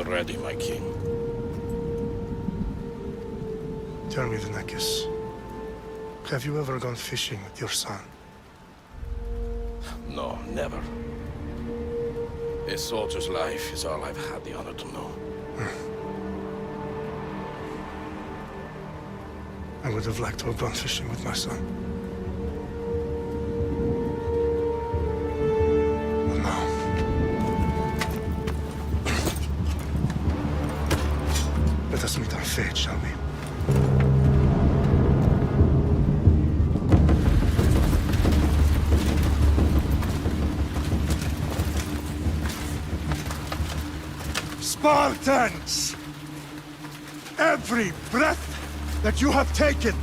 ready, my king. Tell me, Vinakis, have you ever gone fishing with your son? No, never. A soldier's life is all I've had the honor to know. I would have liked to have gone fishing with my son. But no. Let us meet our fate, shall we? Spartans! Every breath that you have taken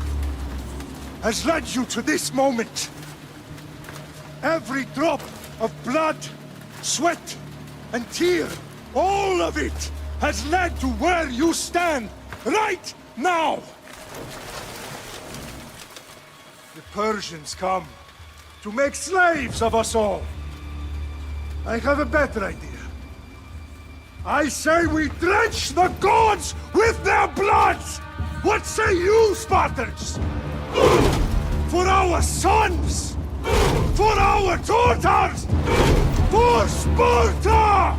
has led you to this moment. Every drop of blood, sweat, and tear, all of it has led to where you stand right now. The Persians come to make slaves of us all. I have a better idea. I say we drench the gods with their bloods! What say you, Spartans? For our sons! For our daughters! For Sparta!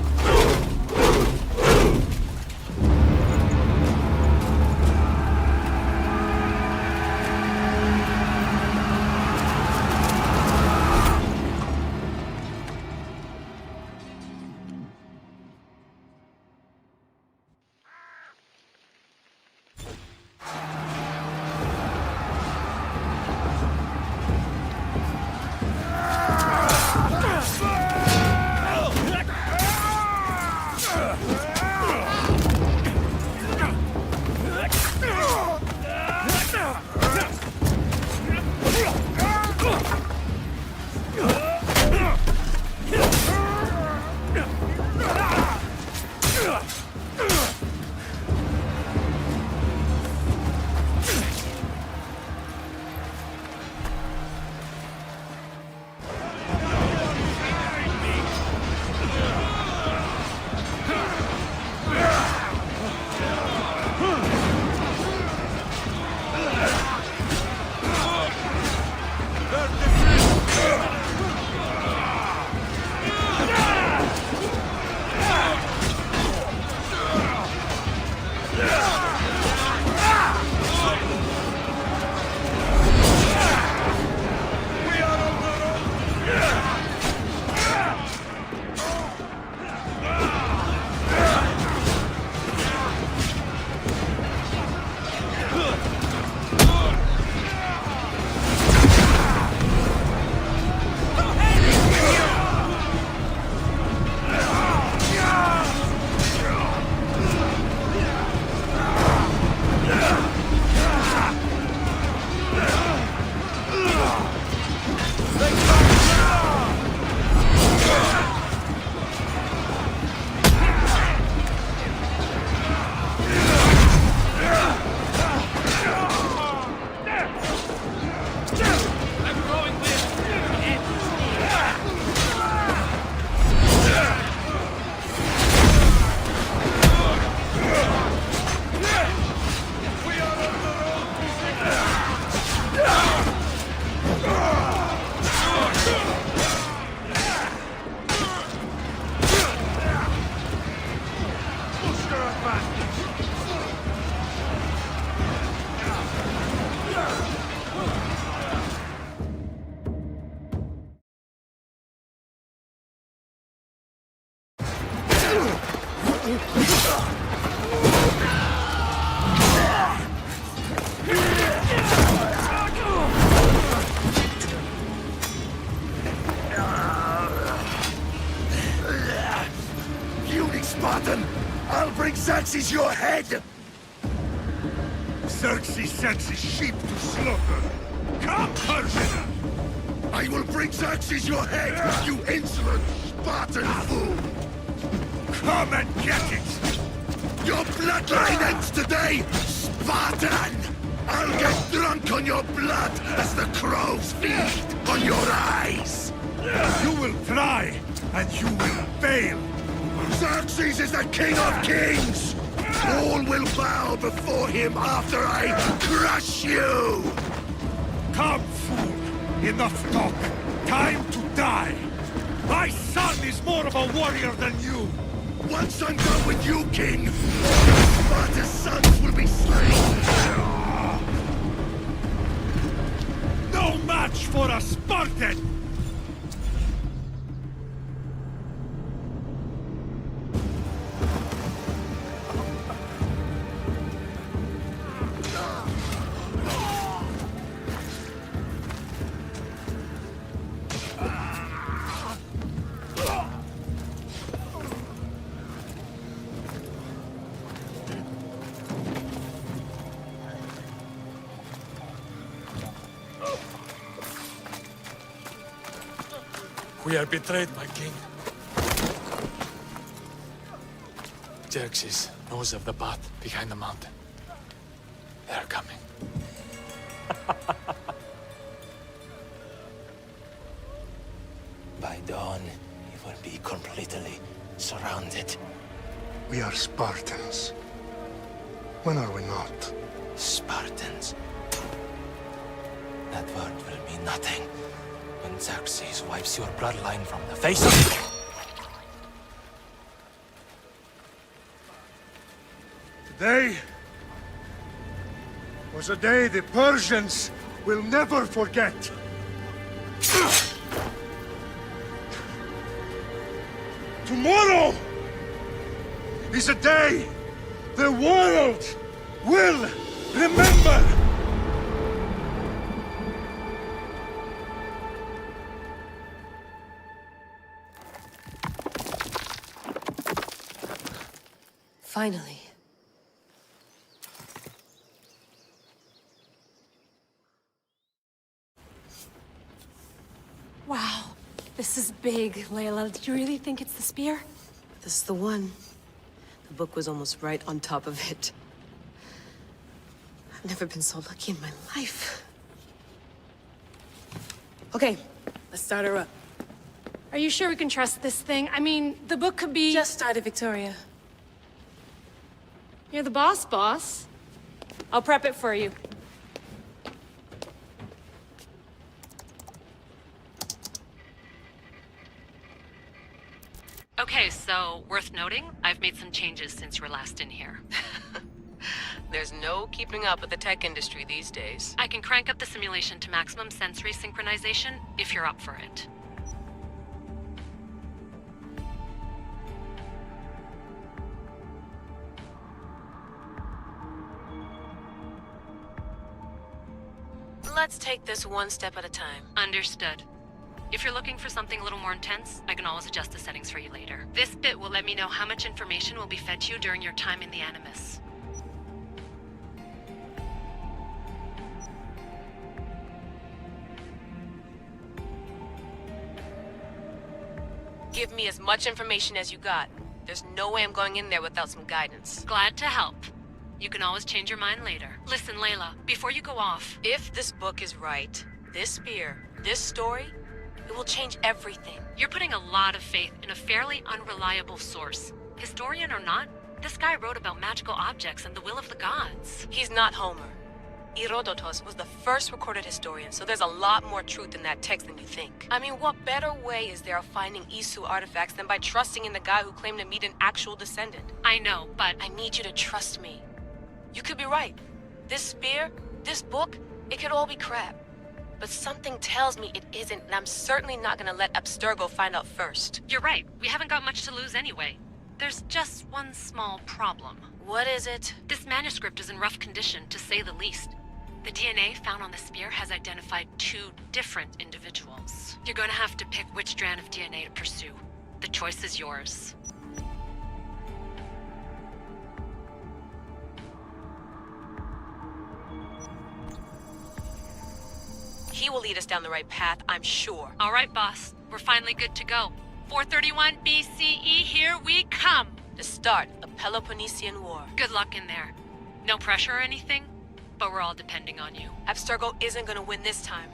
Spartan! I'll bring Xerxes your head! Xerxes sends his sheep to slaughter. Come, Persian! I will bring Xerxes your head, you insolent Spartan fool! Come and get it! Your bloodline ends today, Spartan! I'll get drunk on your blood as the crows feed on your eyes! You will try, and you will fail! Xerxes is the king of kings! All will bow before him after I crush you! Come, fool! Enough talk! Time to die! My son is more of a warrior than you! Once I'm done with you, king, Sparta's sons will be slain! No match for a Spartan! We are betrayed, my king. Xerxes knows of the path behind the mountain. They are coming. By dawn, he will be completely surrounded. We are Spartans. When are we not? Spartans. That word will mean nothing when Xerxes wipes your bloodline from the face of... Today was a day the Persians will never forget. Tomorrow is a day the world will remember. Finally. Wow, this is big, Layla. Did you really think it's the spear? This is the one. The book was almost right on top of it. I've never been so lucky in my life. Okay, let's start her up. Are you sure we can trust this thing? I mean, the book could be... Just started, Victoria. You're the boss. I'll prep it for you. Okay, so, worth noting, I've made some changes since you were last in here. There's no keeping up with the tech industry these days. I can crank up the simulation to maximum sensory synchronization, if you're up for it. Let's take this one step at a time. Understood. If you're looking for something a little more intense, I can always adjust the settings for you later. This bit will let me know how much information will be fed to you during your time in the Animus. Give me as much information as you got. There's no way I'm going in there without some guidance. Glad to help. You can always change your mind later. Listen, Layla, before you go off... If this book is right, this spear, this story, it will change everything. You're putting a lot of faith in a fairly unreliable source. Historian or not, this guy wrote about magical objects and the will of the gods. He's not Homer. Herodotus was the first recorded historian, so there's a lot more truth in that text than you think. I mean, what better way is there of finding Isu artifacts than by trusting in the guy who claimed to meet an actual descendant? I know, but... I need you to trust me. You could be right. This spear, this book, it could all be crap. But something tells me it isn't, and I'm certainly not gonna let Abstergo find out first. You're right. We haven't got much to lose anyway. There's just one small problem. What is it? This manuscript is in rough condition, to say the least. The DNA found on the spear has identified 2 different individuals. You're going to have to pick which strand of DNA to pursue. The choice is yours. He will lead us down the right path, I'm sure. All right, boss. We're finally good to go. 431 BCE, here we come! To start the Peloponnesian War. Good luck in there. No pressure or anything, but we're all depending on you. Abstergo isn't gonna win this time.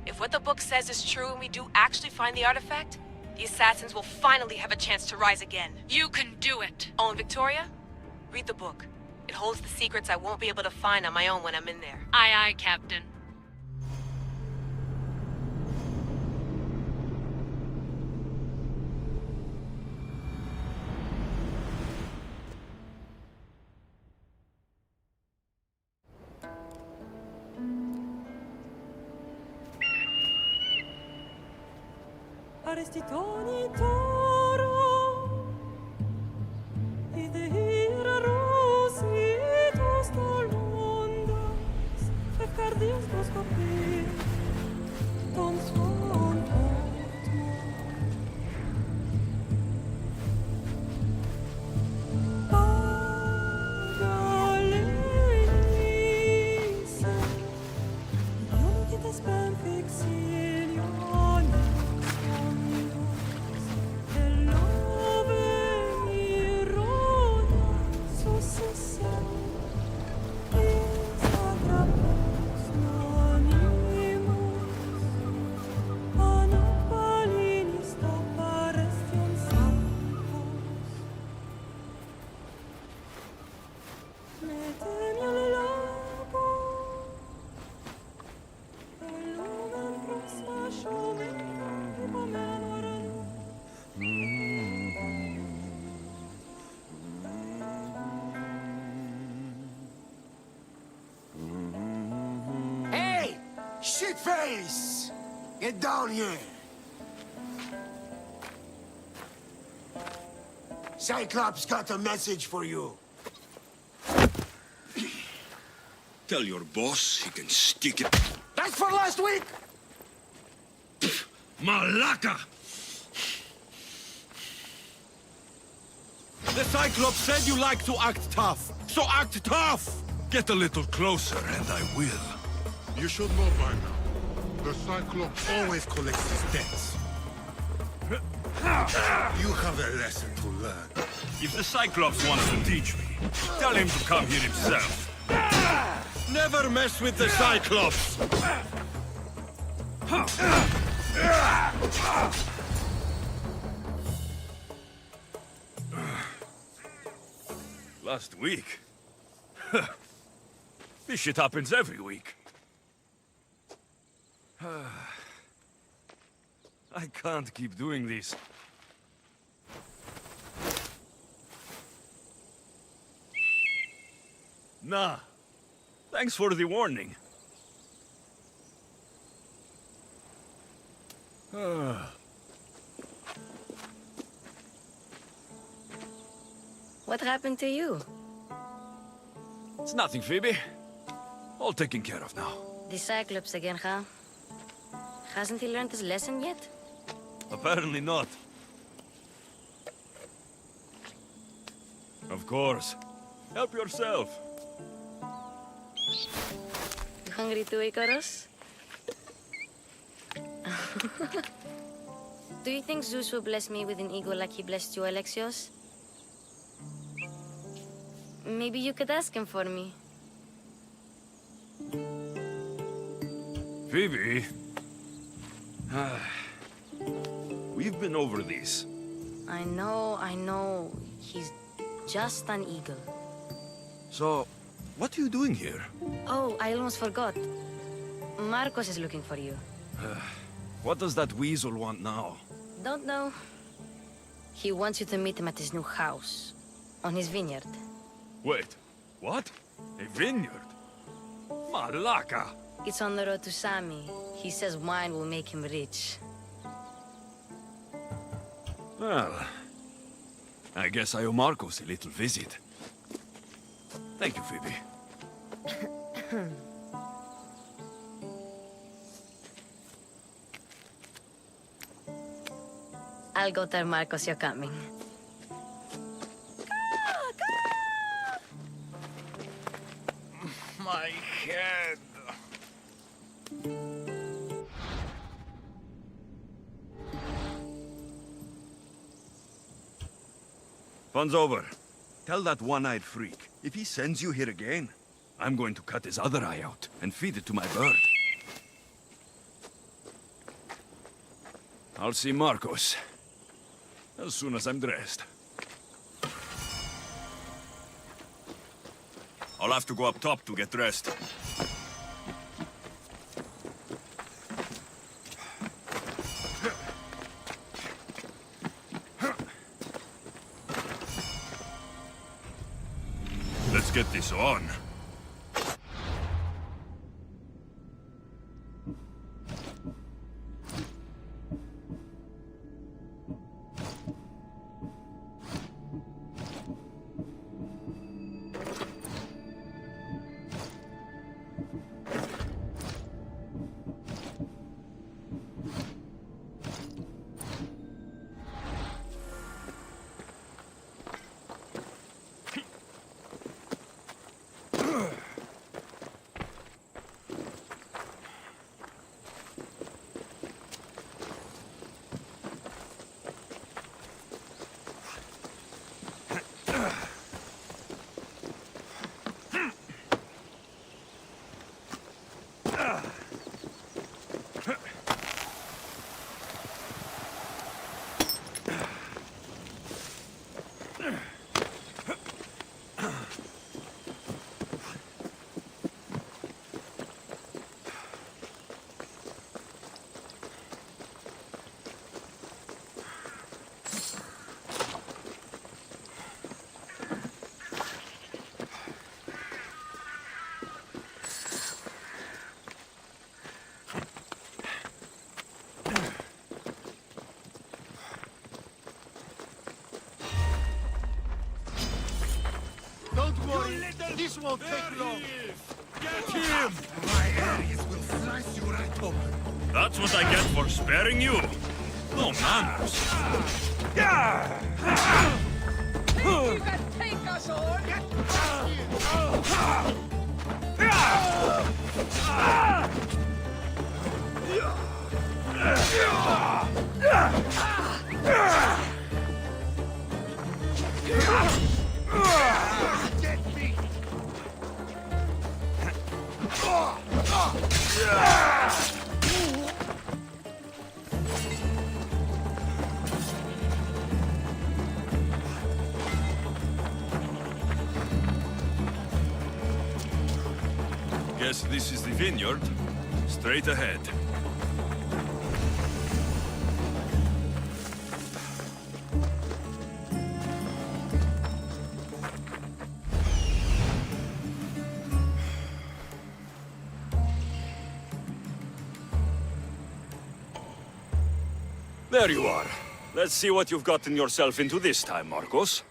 If what the book says is true and we do actually find the artifact, The assassins will finally have a chance to rise again. You can do it. Oh, and Victoria? Read the book. It holds the secrets I won't be able to find on my own when I'm in there. Aye, aye, Captain. Arrestitoni toro, idehira rositos tolondas, fefcardios proskopir, ton son Pagalenise, io che te spem fixilione. Hey! Shitface! Get down here! Cyclops got a message for you. Tell your boss he can stick it. That's for last week! Malaka! The Cyclops said you like to act tough, so act tough! Get a little closer and I will. You should know by now. The Cyclops always collects his debts. You have a lesson to learn. If the Cyclops wants to teach me, tell him to come here himself. Never mess with the Cyclops! Last week? This shit happens every week. I can't keep doing this. Nah. Thanks for the warning. What happened to you? It's nothing, Phoebe. All taken care of now. The Cyclops again, huh? Hasn't he learned his lesson yet? Apparently not. Of course. Help yourself. You hungry too, Icarus? Do you think Zeus will bless me with an ego like he blessed you, Alexios? Maybe you could ask him for me. Phoebe. We've been over this. I know. He's just an eagle. So, what are you doing here? Oh, I almost forgot. Marcos is looking for you. What does that weasel want now? Don't know. He wants you to meet him at his new house. On his vineyard. Wait, what? A vineyard? Malaka! It's on the road to Sami. He says wine will make him rich. Well, I guess I owe Marcos a little visit. Thank you, Phoebe. I'll go tell Marcos you're coming. My head. Fun's over. Tell that one-eyed freak, if he sends you here again, I'm going to cut his other eye out and feed it to my bird. I'll see Marcos As soon as I'm dressed. I'll have to go up top to get dressed. Let's get this on. Don't worry, this won't take long. Get him! My areas will slice you right open. That's what I get for sparing you. No manners. You can take us all! Get back here! Get me! Guess this is the vineyard. Straight ahead. There you are. Let's see what you've gotten yourself into this time, Marcos.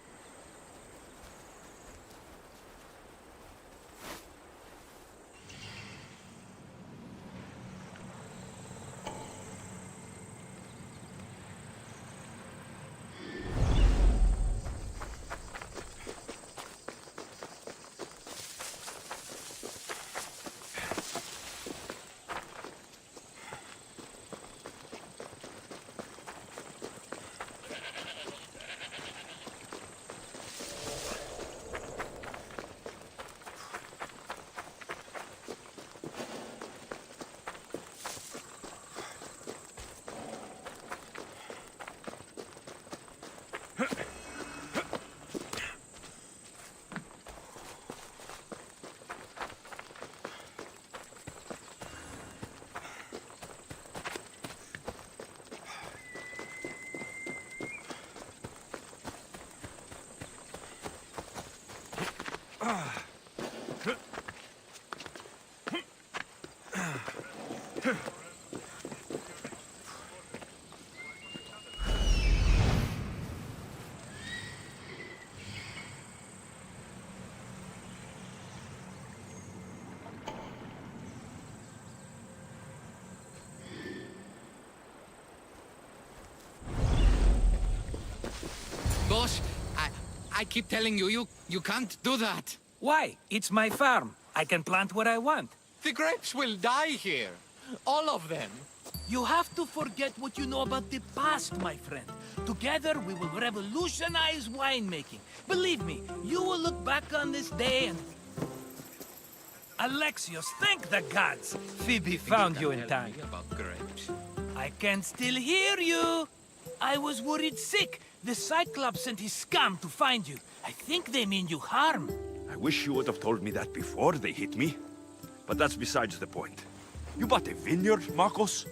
Boss, I keep telling you, you can't do that. Why? It's my farm. I can plant what I want. The grapes will die here. All of them. You have to forget what you know about the past, my friend. Together, we will revolutionize winemaking. Believe me, you will look back on this day and... Alexios, thank the gods! Phoebe found you in time. About grapes. I can still hear you. I was worried sick. The Cyclops sent his scum to find you. I think they mean you harm. I wish you would have told me that before they hit me. But that's besides the point. You bought a vineyard, Marcos?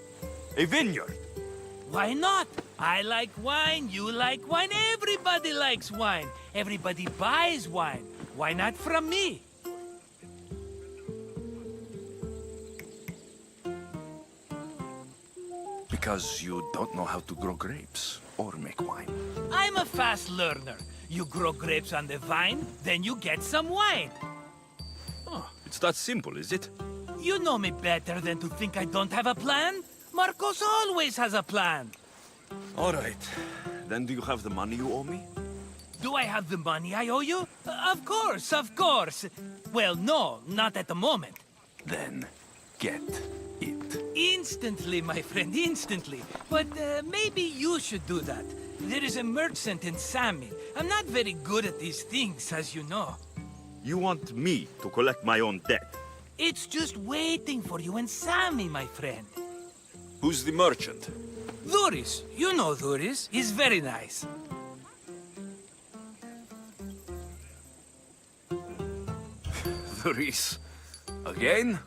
A vineyard? Why not? I like wine, you like wine, everybody likes wine. Everybody buys wine. Why not from me? Because you don't know how to grow grapes or make wine. I'm a fast learner. You grow grapes on the vine, then you get some wine. Oh, it's that simple, is it? You know me better than to think I don't have a plan. Marcos always has a plan. All right. Then do you have the money you owe me? Do I have the money I owe you? Of course, of course. Well, no, not at the moment. Then get it. Instantly, my friend, instantly. But maybe you should do that. There is a merchant in Sami. I'm not very good at these things, as you know. You want me to collect my own debt? It's just waiting for you in Sami, my friend. Who's the merchant? Dhuris. You know Dhuris. He's very nice. Dhuris? Again?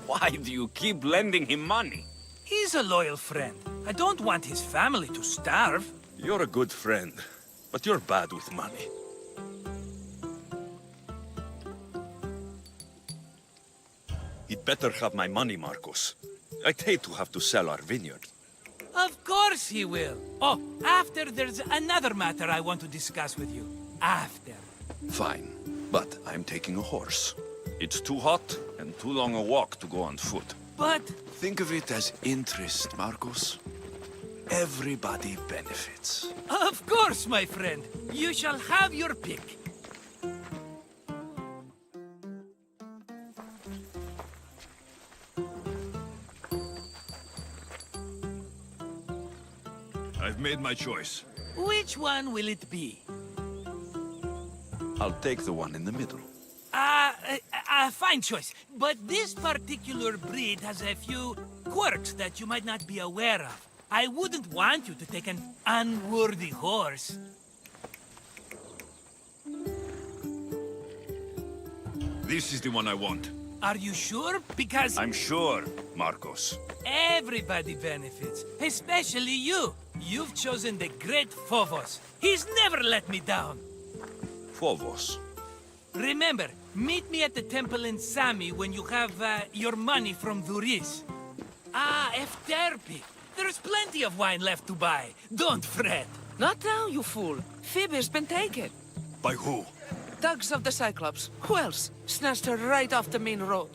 Why do you keep lending him money? He's a loyal friend. I don't want his family to starve. You're a good friend, but you're bad with money. He'd better have my money, Marcos. I'd hate to have to sell our vineyard. Of course he will. Oh, after there's another matter I want to discuss with you. After. Fine, but I'm taking a horse. It's too hot and too long a walk to go on foot. But... Think of it as interest, Marcos. Everybody benefits. Of course, my friend. You shall have your pick. I've made my choice. Which one will it be? I'll take the one in the middle. Fine choice. But this particular breed has a few quirks that you might not be aware of. I wouldn't want you to take an unworthy horse. This is the one I want. Are you sure? Because... I'm sure, Marcos. Everybody benefits, especially you. You've chosen the great Phobos. He's never let me down. Phobos? Remember, meet me at the temple in Sami when you have your money from Dhuris. Ah, Efterpi. There's plenty of wine left to buy. Don't fret. Not now, you fool. Phoebe's been taken. By who? Thugs of the Cyclops. Who else? Snatched her right off the main road.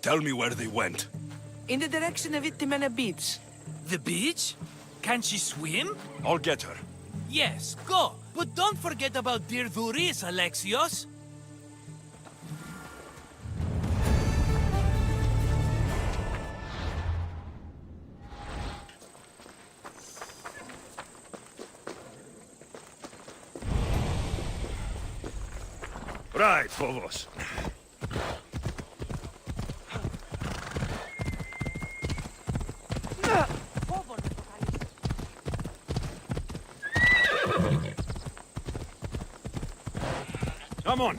Tell me where they went. In the direction of Itimena Beach. The beach? Can she swim? I'll get her. Yes, go. But don't forget about dear Dhuris, Alexios. Right, Phobos. Come on.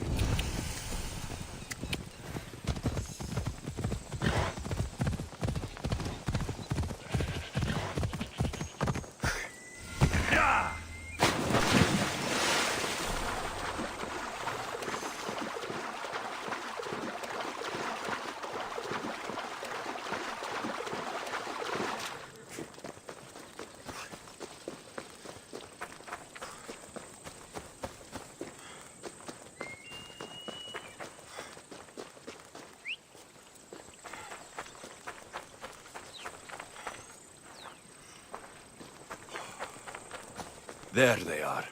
There they are.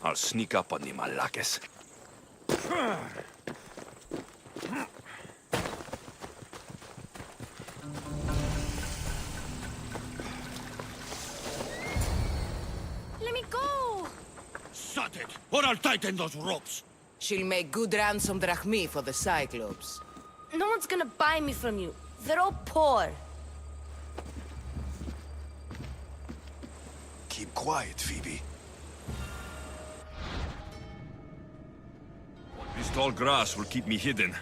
I'll sneak up on the Malakes. Let me go! Shut it, or I'll tighten those ropes. She'll make good ransom drachmi for the Cyclops. No one's gonna buy me from you. They're all poor. keep quiet, Phoebe. This tall grass will keep me hidden.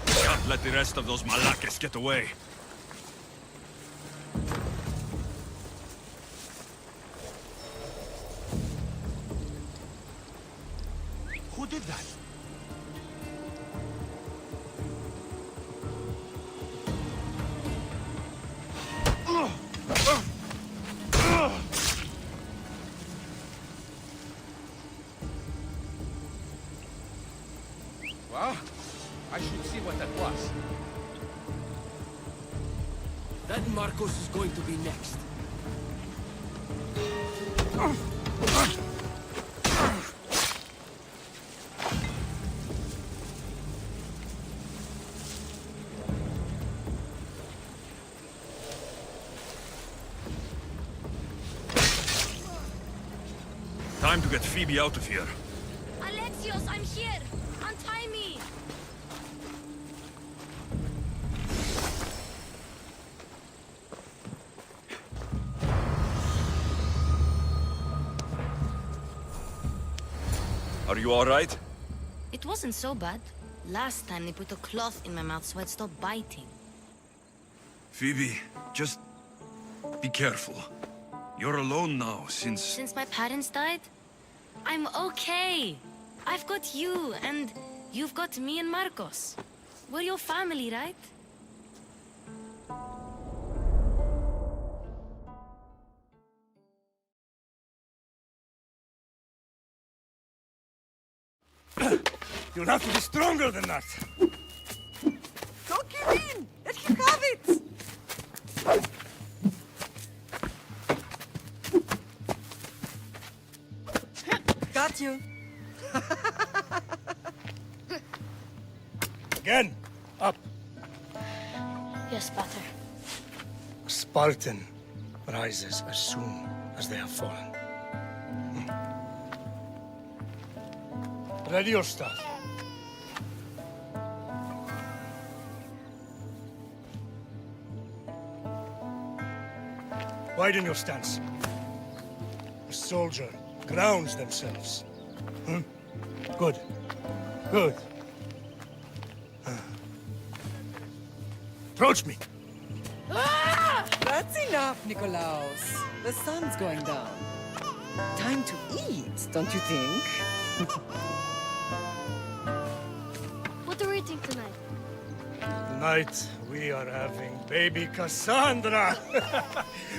Can't let the rest of those Malakes get away. Who did that? Well, I should see what that was. That Marcos is going to be next. Time to get Phoebe out of here. Alexios, I'm here! Untie me! Are you all right? It wasn't so bad. Last time they put a cloth in my mouth so I'd stop biting. Phoebe, just be careful. You're alone now since... Since my parents died? I'm okay. I've got you, and you've got me and Marcos. We're your family, right? You'll have to be stronger than that. Don't give in! Let him have it! Got you. Again, up. Yes, Pater. A Spartan rises as soon as they have fallen. Ready your staff. Widen your stance. A soldier grounds themselves. Good. Good. Approach me. That's enough, Nikolaos. The sun's going down. Time to eat, don't you think? What are we eating tonight? Tonight, we are having baby Cassandra.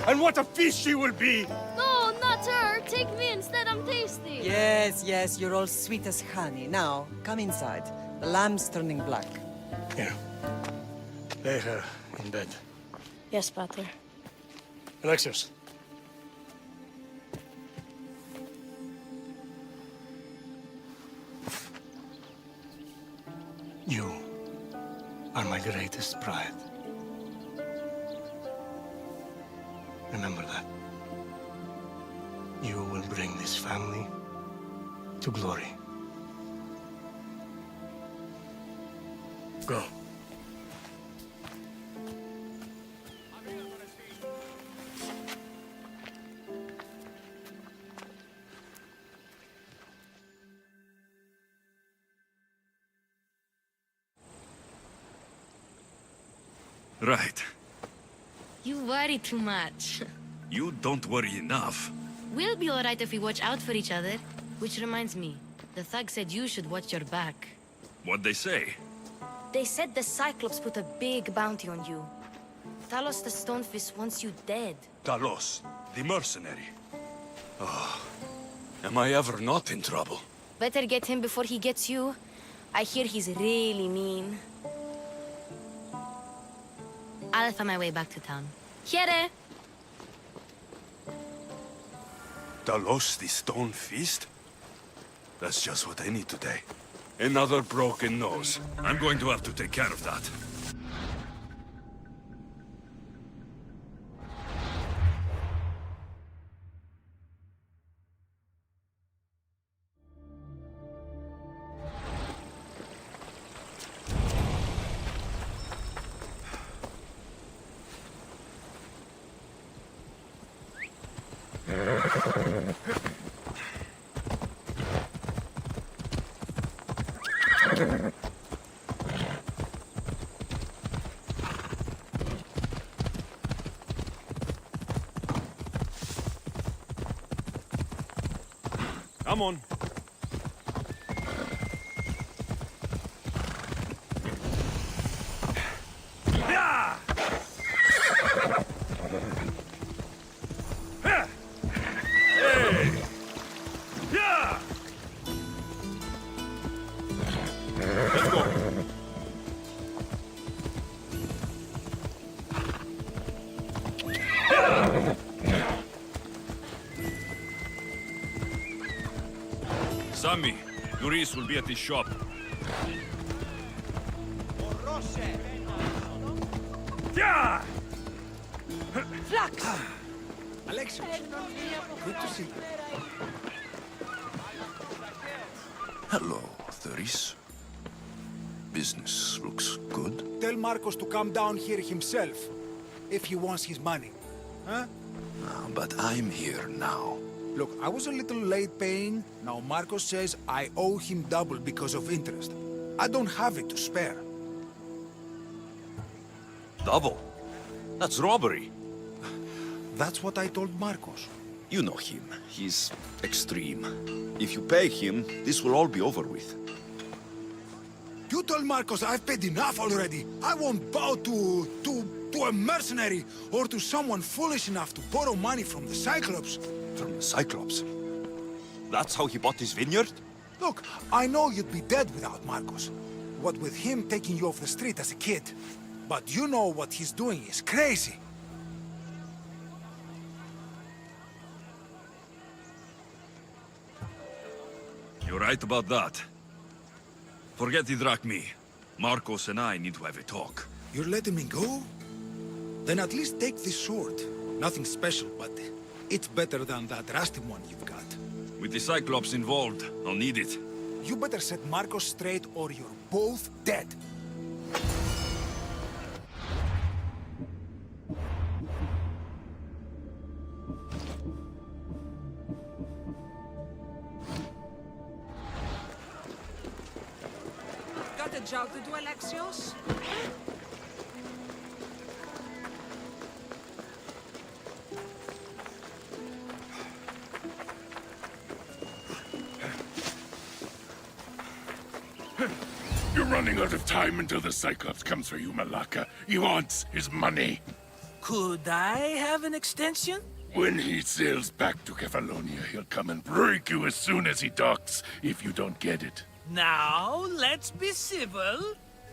And what a feast she will be! No, not her. Take me instead. I'm tasty. Yes, yes, you're all sweet as honey. Now, come inside. The lamb's turning black. Here. Lay her in bed. Yes, Pater. Alexios. You are my greatest pride. Remember that. You will bring this family to glory. Go. Right. You worry too much. You don't worry enough. We'll be alright if we watch out for each other. Which reminds me, the thug said you should watch your back. What'd they say? They said the Cyclops put a big bounty on you. Talos the Stonefist wants you dead. Talos, the mercenary. Oh, am I ever not in trouble? Better get him before he gets you. I hear he's really mean. I'll find my way back to town. Here! Talos, the stone fist? That's just what I need today. Another broken nose. I'm going to have to take care of that. Come on. Sammy, Luis will be at his shop. Yeah! Flux! Alexios, good to see you. Hello, Theris. Business looks good. Tell Marcos to come down here himself, if he wants his money. Huh? But I'm here now. Look, I was a little late paying. Now Marcos says I owe him double because of interest. I don't have it to spare. Double? That's robbery. That's what I told Marcos. You know him. He's extreme. If you pay him, this will all be over with. You told Marcos I've paid enough already. I won't bow to a mercenary or to someone foolish enough to borrow money from the Cyclops. From the Cyclops? That's how he bought his vineyard? Look, I know you'd be dead without Marcos. What with him taking you off the street as a kid. But you know what he's doing is crazy. You're right about that. Forget the drachmi. Marcos and I need to have a talk. You're letting me go? Then at least take this sword. Nothing special, but it's better than that rusty one you've got. With the Cyclops involved, I'll need it. You better set Marcos straight or you're both dead. Got a job to do, Alexios? You're running out of time until the Cyclops comes for you, Malaka. He wants his money. Could I have an extension? When he sails back to Kefalonia, he'll come and break you as soon as he docks, if you don't get it. Now, let's be civil.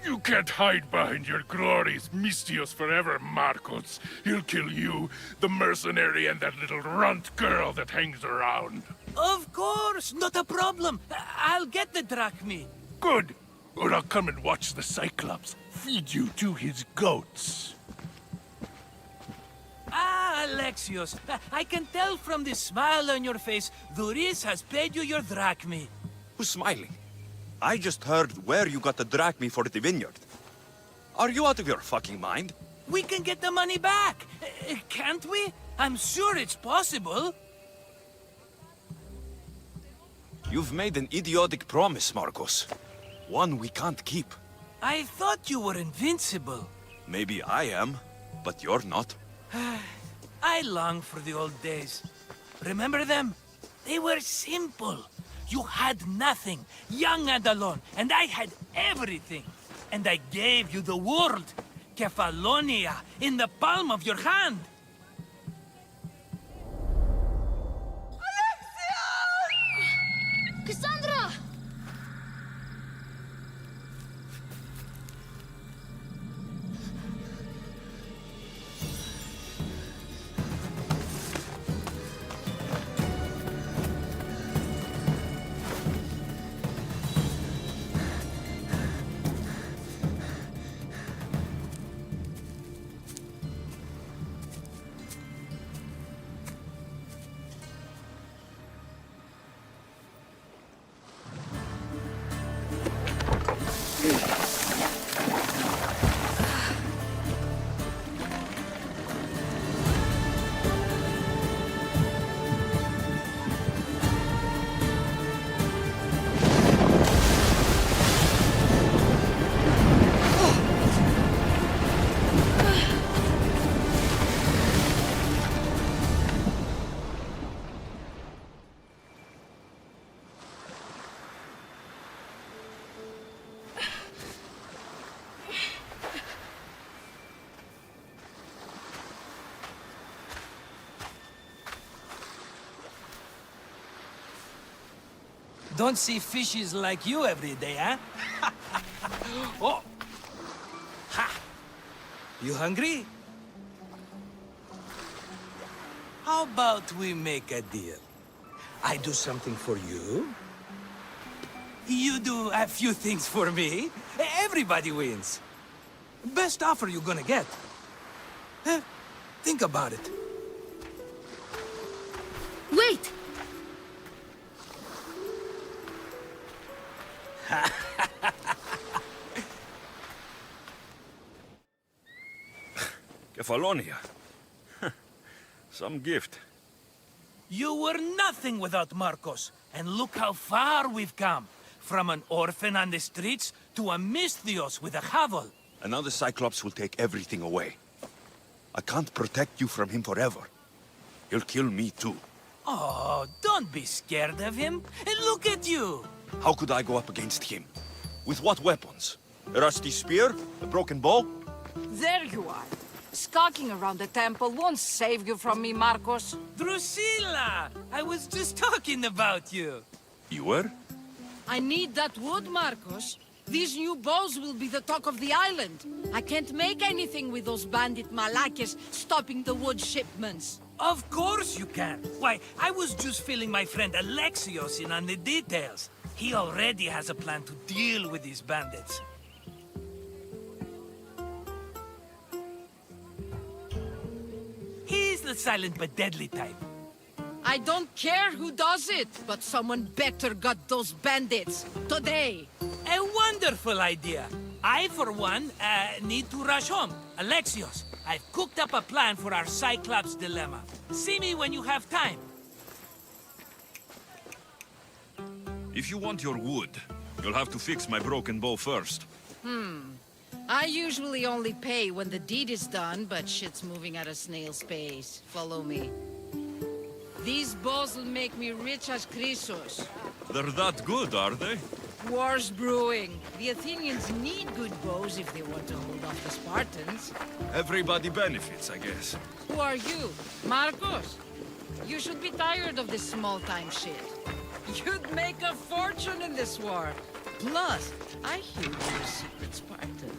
You can't hide behind your glories, Mistios forever, Marcos. He'll kill you, the mercenary, and that little runt girl that hangs around. Of course, not a problem. I'll get the drachmi. Good. Or I'll come and watch the Cyclops feed you to his goats. Ah, Alexios, I can tell from the smile on your face, Duris has paid you your drachmi. Who's smiling? I just heard where you got the drachmi for the vineyard. Are you out of your fucking mind? We can get the money back, can't we? I'm sure it's possible. You've made an idiotic promise, Marcos. One we can't keep. I thought you were invincible. Maybe I am, but you're not. I long for the old days. Remember them? They were simple. You had nothing, young and alone, and I had everything. And I gave you the world, Kefalonia, in the palm of your hand. Cassandra! Don't see fishes like you every day, huh? Oh! Ha! You hungry? How about we make a deal? I do something for you. You do a few things for me. Everybody wins. Best offer you're gonna get. Think about it. Wait! Kefalonia. Some gift. You were nothing without Marcos, and look how far we've come. From an orphan on the streets to a Misthios with a hovel. And now the Cyclops will take everything away. I can't protect you from him forever. He'll kill me too. Oh, don't be scared of him. And look at you. How could I go up against him? With what weapons? A rusty spear? A broken bow? There you are. Skulking around the temple won't save you from me, Marcos. Drusilla! I was just talking about you. You were? I need that wood, Marcos. These new bows will be the talk of the island. I can't make anything with those bandit malakes stopping the wood shipments. Of course you can. Why, I was just filling my friend Alexios in on the details. He already has a plan to deal with these bandits. He's the silent but deadly type. I don't care who does it, but someone better got those bandits. Today. A wonderful idea. I, for one, need to rush home. Alexios, I've cooked up a plan for our Cyclops dilemma. See me when you have time. If you want your wood, you'll have to fix my broken bow first. I usually only pay when the deed is done, but shit's moving at a snail's pace. Follow me. These bows will make me rich as Chrysos. They're that good, are they? War's brewing. The Athenians need good bows if they want to hold off the Spartans. Everybody benefits, I guess. Who are you? Marcos? You should be tired of this small-time shit. You'd make a fortune in this war. Plus, I hear you're a secret Spartan.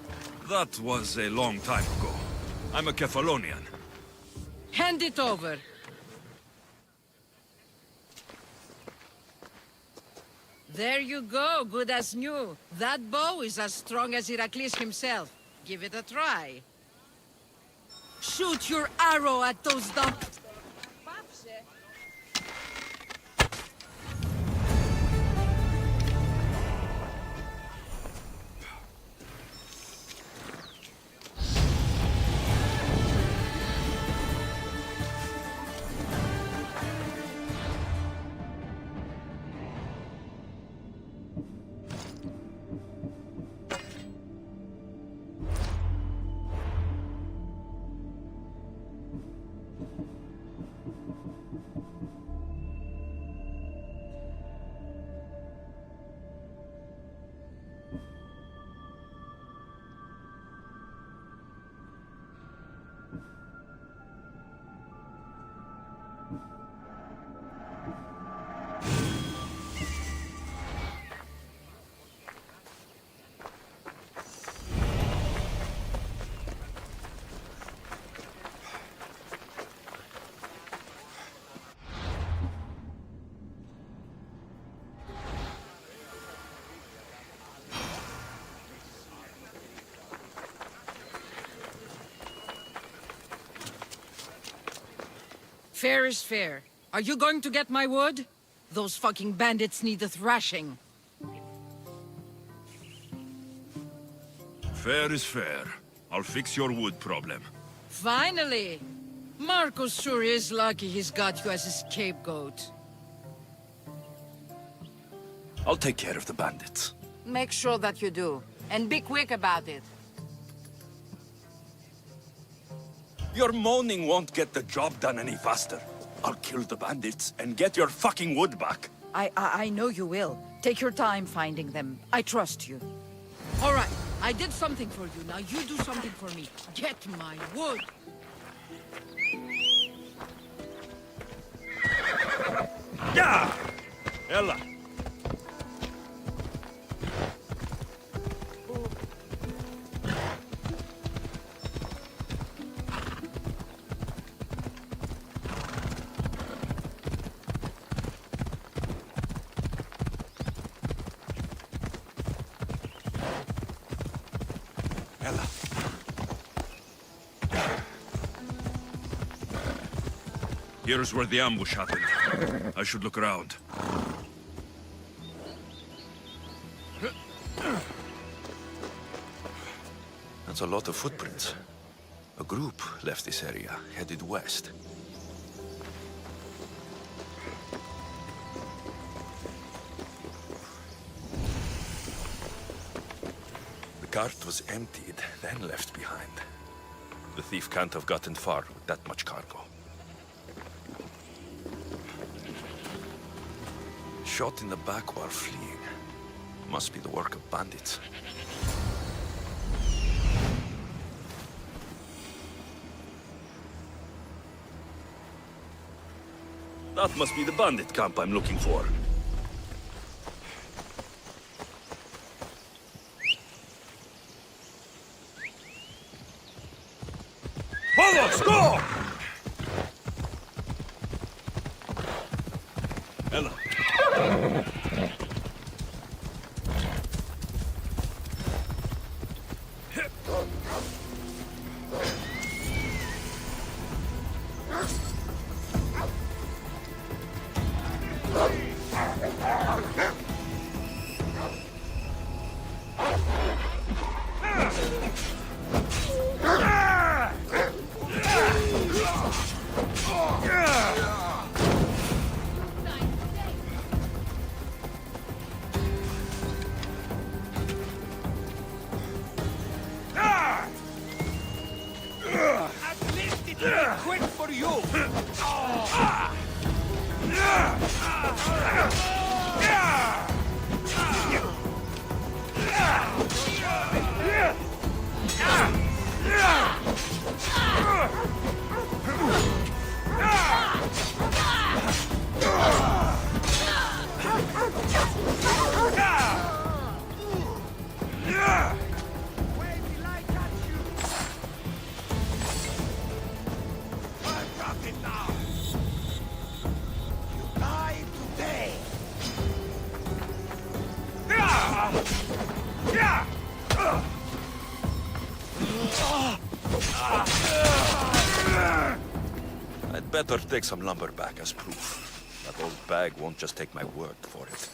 That was a long time ago. I'm a Kefalonian. Hand it over. There you go, good as new. That bow is as strong as Heracles himself. Give it a try. Shoot your arrow at those dumb... Fair is fair. Are you going to get my wood? Those fucking bandits need a thrashing. Fair is fair. I'll fix your wood problem. Finally! Marcos sure is lucky he's got you as a scapegoat. I'll take care of the bandits. Make sure that you do. And be quick about it. Your moaning won't get the job done any faster. I'll kill the bandits and get your fucking wood back. I know you will. Take your time finding them. I trust you. All right. I did something for you. Now you do something for me. Get my wood. Yeah! Ella. Ella. Here's where the ambush happened. I should look around. That's a lot of footprints. A group left this area, headed west. The cart was emptied, then left behind. The thief can't have gotten far with that much cargo. Shot in the back while fleeing. Must be the work of bandits. That must be the bandit camp I'm looking for. Vamos, go! Ella. Quick for you! I'd better take some lumber back as proof. That old bag won't just take my word for it.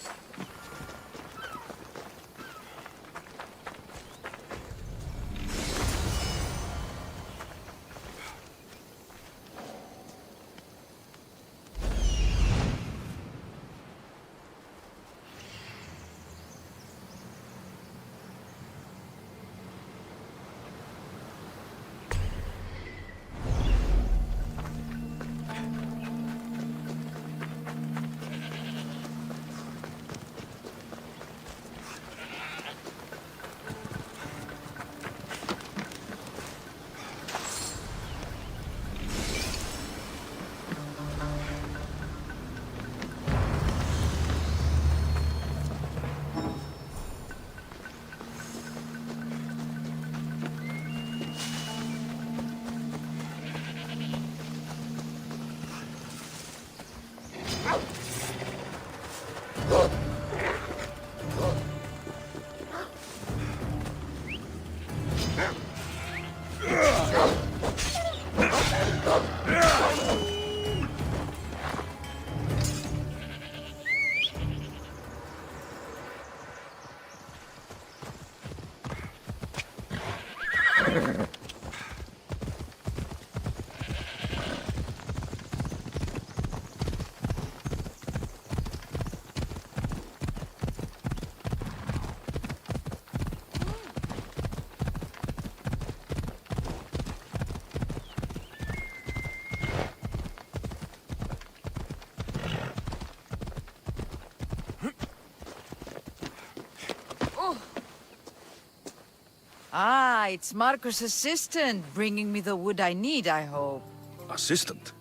Ah, it's Marco's assistant, bringing me the wood I need, I hope. Assistant?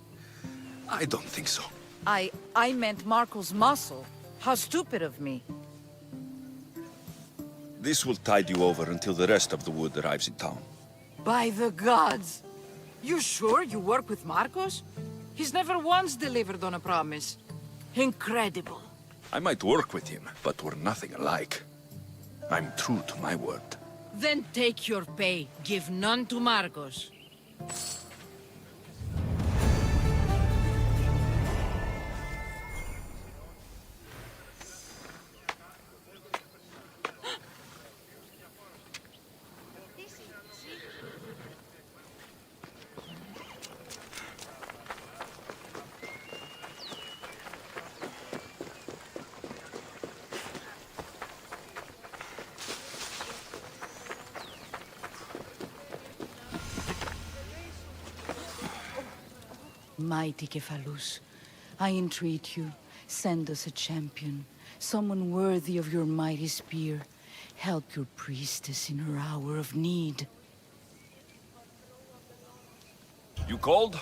I don't think so. I meant Marco's muscle. How stupid of me. This will tide you over until the rest of the wood arrives in town. By the gods! You sure you work with Marcos? He's never once delivered on a promise. Incredible. I might work with him, but we're nothing alike. I'm true to my word. Then take your pay. Give none to Marcos. Mighty Cephalus, I entreat you, send us a champion, someone worthy of your mighty spear. Help your priestess in her hour of need. You called?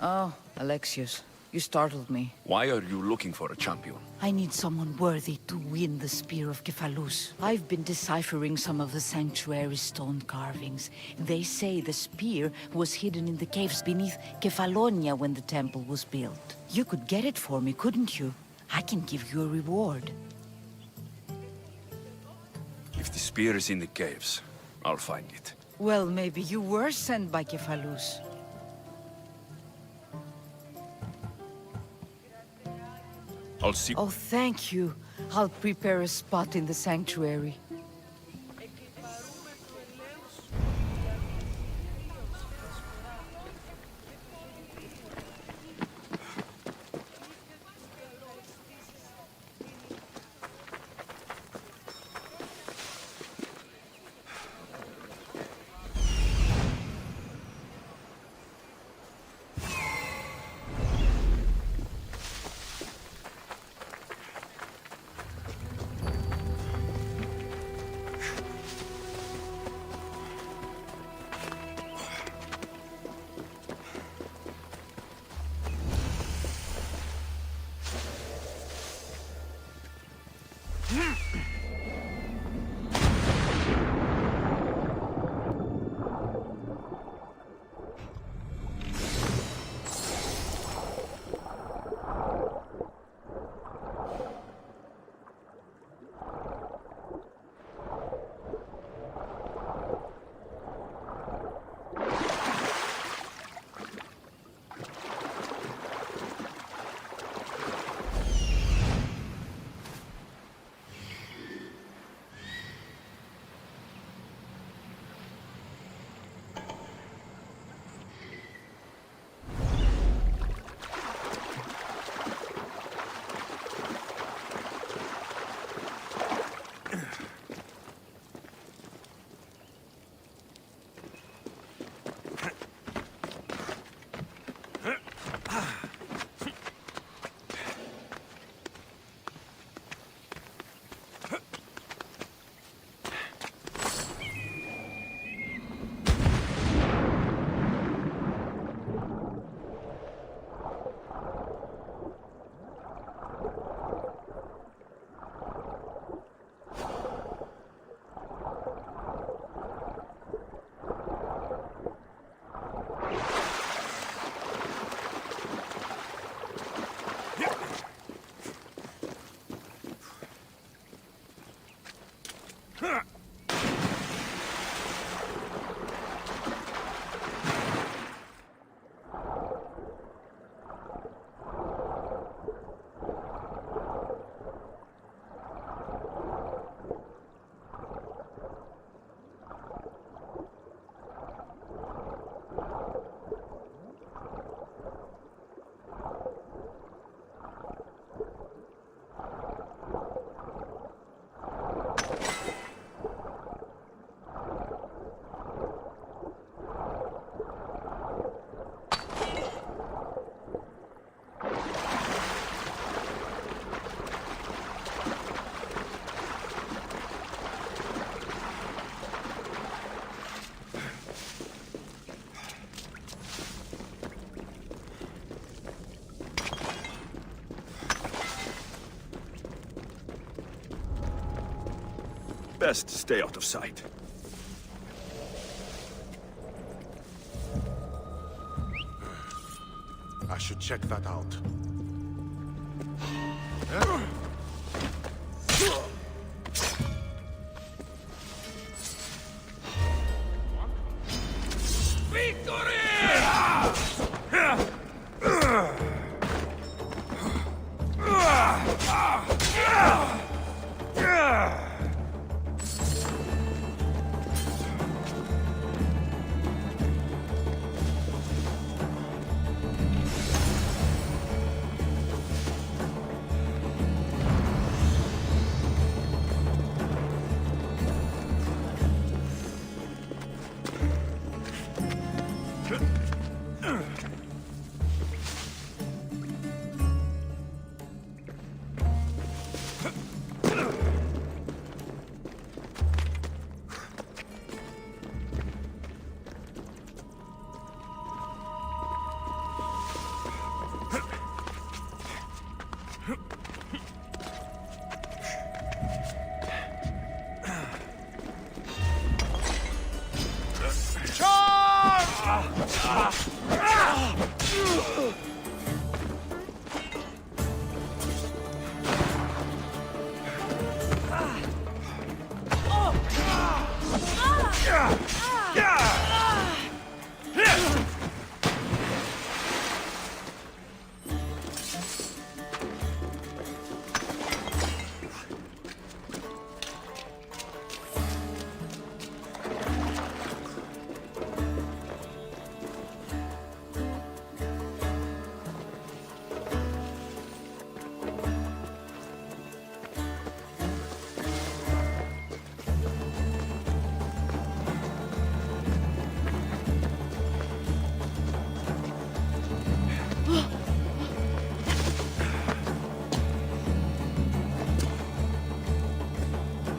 Oh, Alexius, you startled me. Why are you looking for a champion? I need someone worthy to win the spear of Cephalus. I've been deciphering some of the sanctuary's stone carvings. They say the spear was hidden in the caves beneath Kefalonia when the temple was built. You could get it for me, couldn't you? I can give you a reward. If the spear is in the caves, I'll find it. Well, maybe you were sent by Cephalus. I'll see. Oh, thank you. I'll prepare a spot in the sanctuary. Best stay out of sight. I should check that out.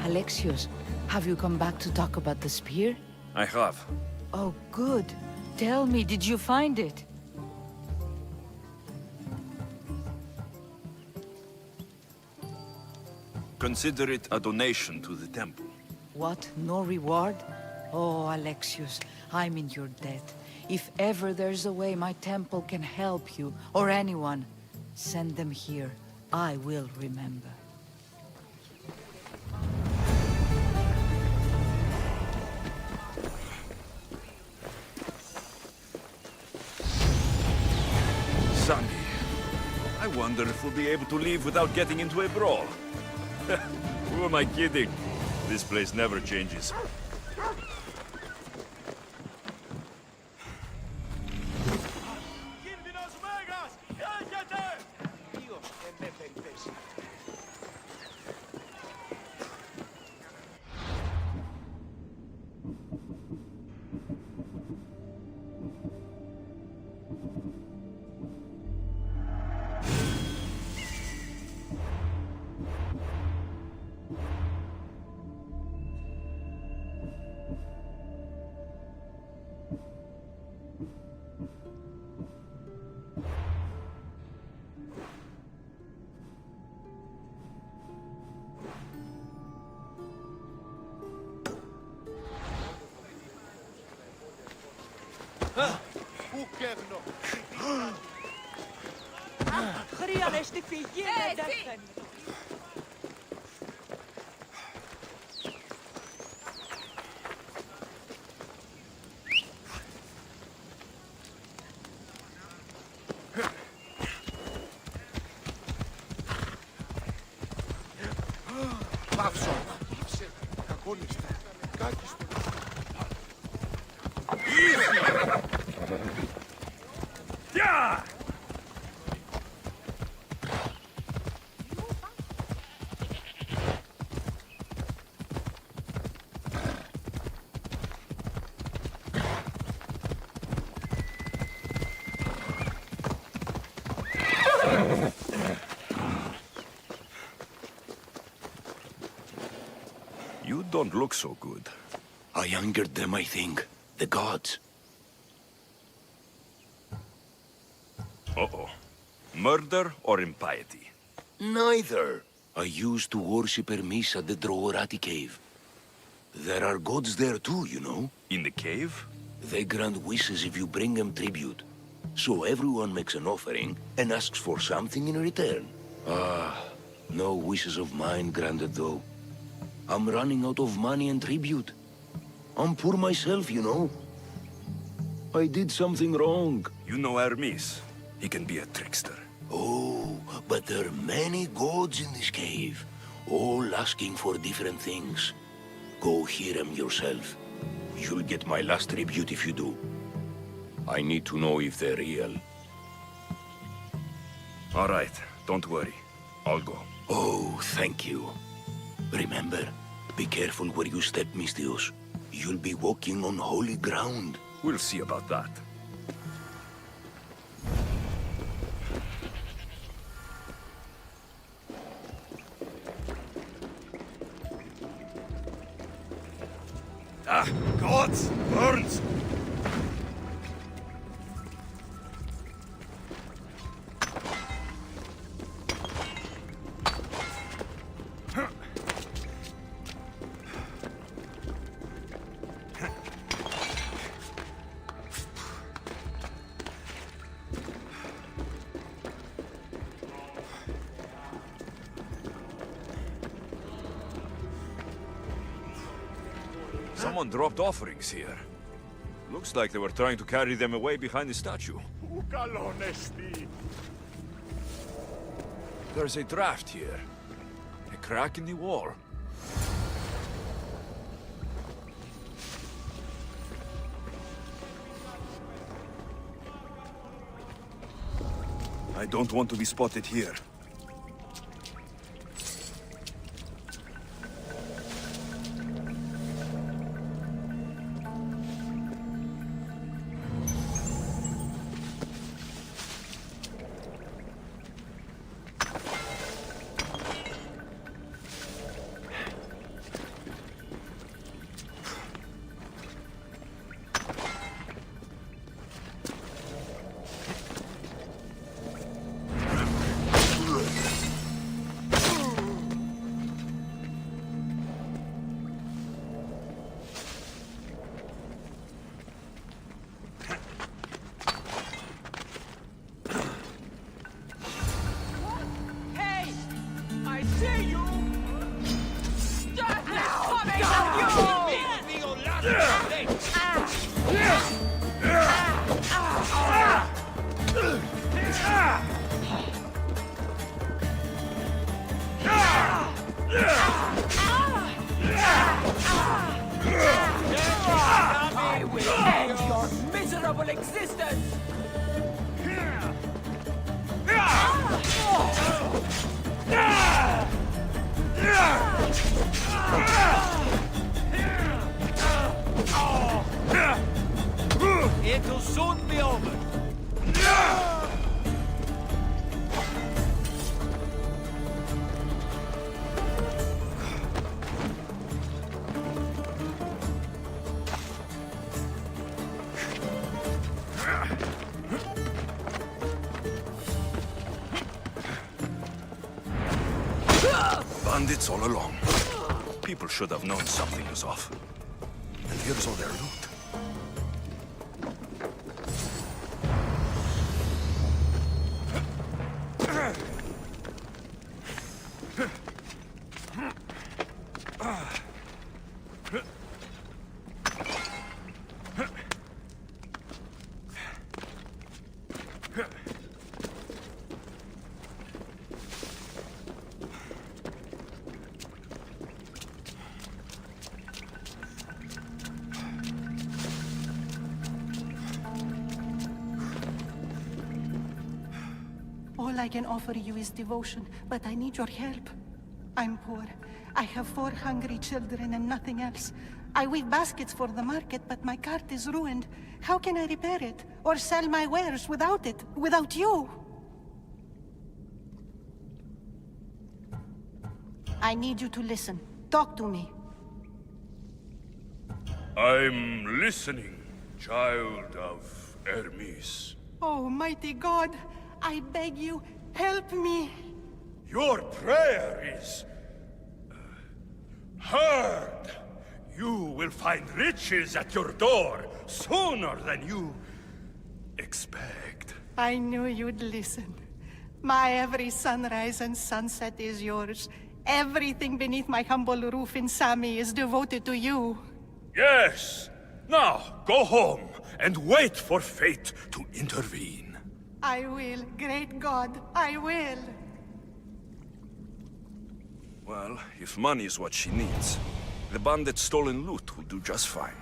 Alexios, have you come back to talk about the spear? I have. Oh, good. Tell me, did you find it? Consider it a donation to the temple. What? No reward? Oh, Alexios, I'm in your debt. If ever there's a way my temple can help you, or anyone, send them here. I will remember. Sandy, I wonder if we'll be able to leave without getting into a brawl. Who am I kidding? This place never changes. Yeah! You don't look so good. I angered them, I think. The gods. Uh-oh. Murder or impiety? Neither. I used to worship Hermes at the Droorati cave. There are gods there too, you know. In the cave? They grant wishes if you bring them tribute. So everyone makes an offering and asks for something in return. Ah, no wishes of mine granted though. I'm running out of money and tribute. I'm poor myself, you know. I did something wrong. You know Hermes. He can be a trickster. Oh, but there are many gods in this cave, all asking for different things. Go hear them yourself. You'll get my last tribute if you do. I need to know if they're real. All right, don't worry. I'll go. Oh, thank you. Remember, be careful where you step, Mistios. You'll be walking on holy ground. We'll see about that. Ah, gods! Burns! Someone dropped offerings here. Looks like they were trying to carry them away behind the statue. There's a draft here. A crack in the wall. I don't want to be spotted here. I will end your miserable existence! It'll soon be over. Bandits all along. People should have known something was off. And here's all their loot. All I can offer you is devotion, but I need your help. I'm poor. I have 4 hungry children and nothing else. I weave baskets for the market, but my cart is ruined. How can I repair it? Or sell my wares without it? Without you? I need you to listen. Talk to me. I'm listening, child of Hermes. Oh, mighty God, I beg you, help me. Your prayer is heard. You will find riches at your door sooner than you expect. I knew you'd listen. My every sunrise and sunset is yours. Everything beneath my humble roof in Sami is devoted to you. Yes. Now, go home and wait for fate to intervene. I will, great God, I will. Well, if money is what she needs, the bandit's stolen loot will do just fine.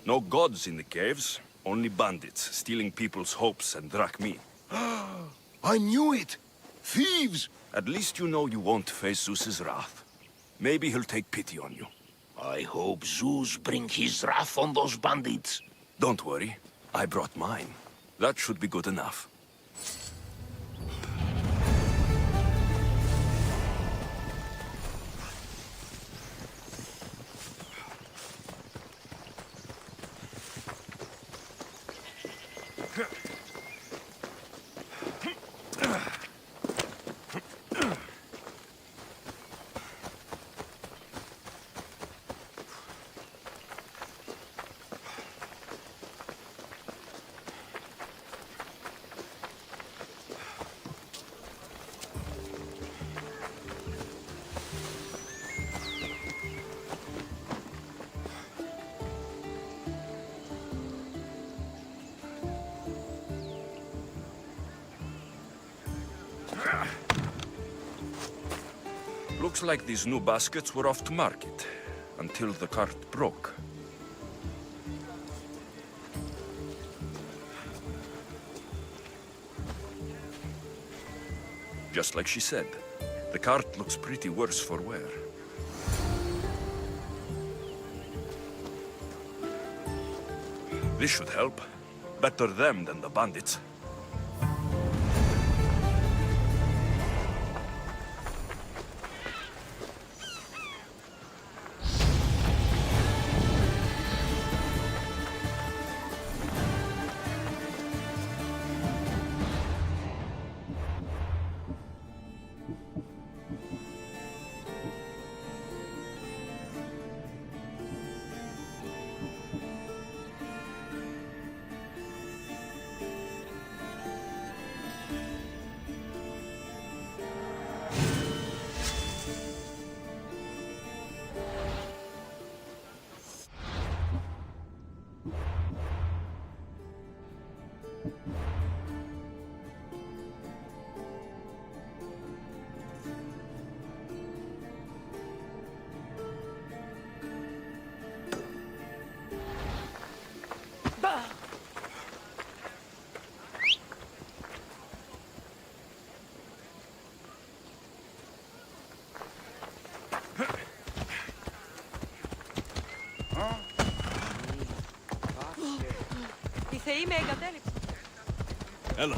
No gods in the caves, only bandits stealing people's hopes and drachmi. I knew it! Thieves! At least you know you won't face Zeus's wrath. Maybe he'll take pity on you. I hope Zeus bring his wrath on those bandits. Don't worry, I brought mine. That should be good enough. Looks like these new baskets were off to market, until the cart broke. Just like she said, the cart looks pretty worse for wear. This should help. Better them than the bandits. Η θεή με εγκατέλειψε. Έλα.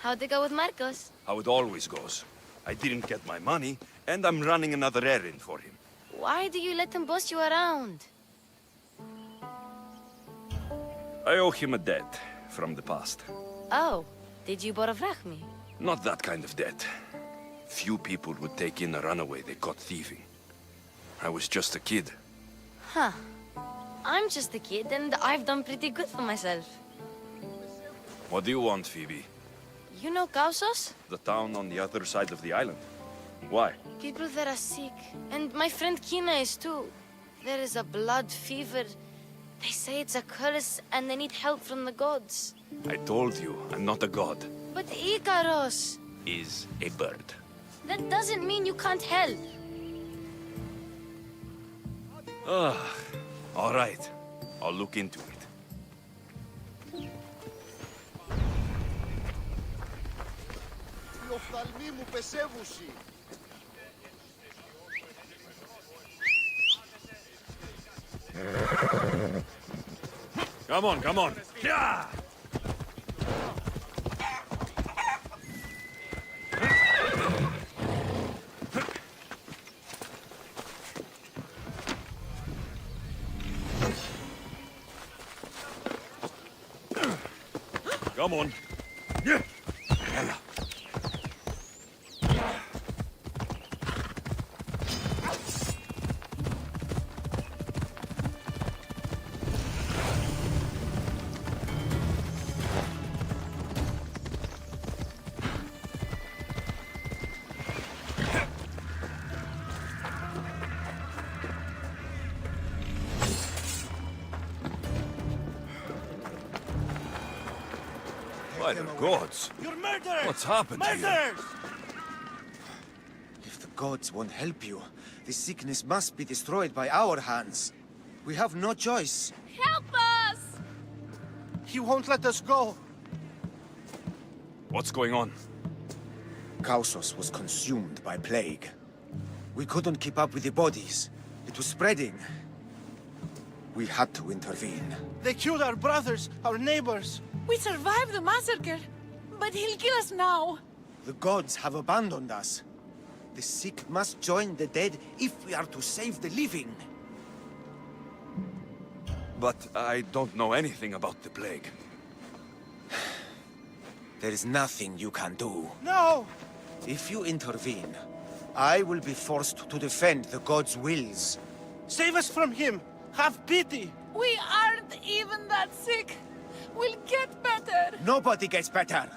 How'd it go with Marcos? How it always goes. I didn't get my money, and I'm running another errand for him. Why do you let him boss you around? I owe him a debt. from the past. Oh, did you borrow me? Not that kind of debt. Few people would take in a runaway they caught thieving. I was just a kid. Huh. I'm just a kid, and I've done pretty good for myself. What do you want, Phoebe? You know Kausos? The town on the other side of the island. Why? People there are sick, and my friend Kina is too. There is a blood fever. They say it's a curse, and they need help from the gods. I told you, I'm not a god. But Ikaros! Is a bird. That doesn't mean you can't help. All right. I'll look into it. Come on, come on. Yeah! Come on. Yeah. By the gods! You're murderers! What's happened to you? Murderers! If the gods won't help you, the sickness must be destroyed by our hands. We have no choice. Help us! He won't let us go. What's going on? Kausos was consumed by plague. We couldn't keep up with the bodies. It was spreading. We had to intervene. They killed our brothers, our neighbors. We survived the massacre, but he'll kill us now. The gods have abandoned us. The sick must join the dead if we are to save the living. But I don't know anything about the plague. There is nothing you can do. No! If you intervene, I will be forced to defend the gods' wills. Save us from him! Have pity! We aren't even that sick. We'll get better. Nobody gets better.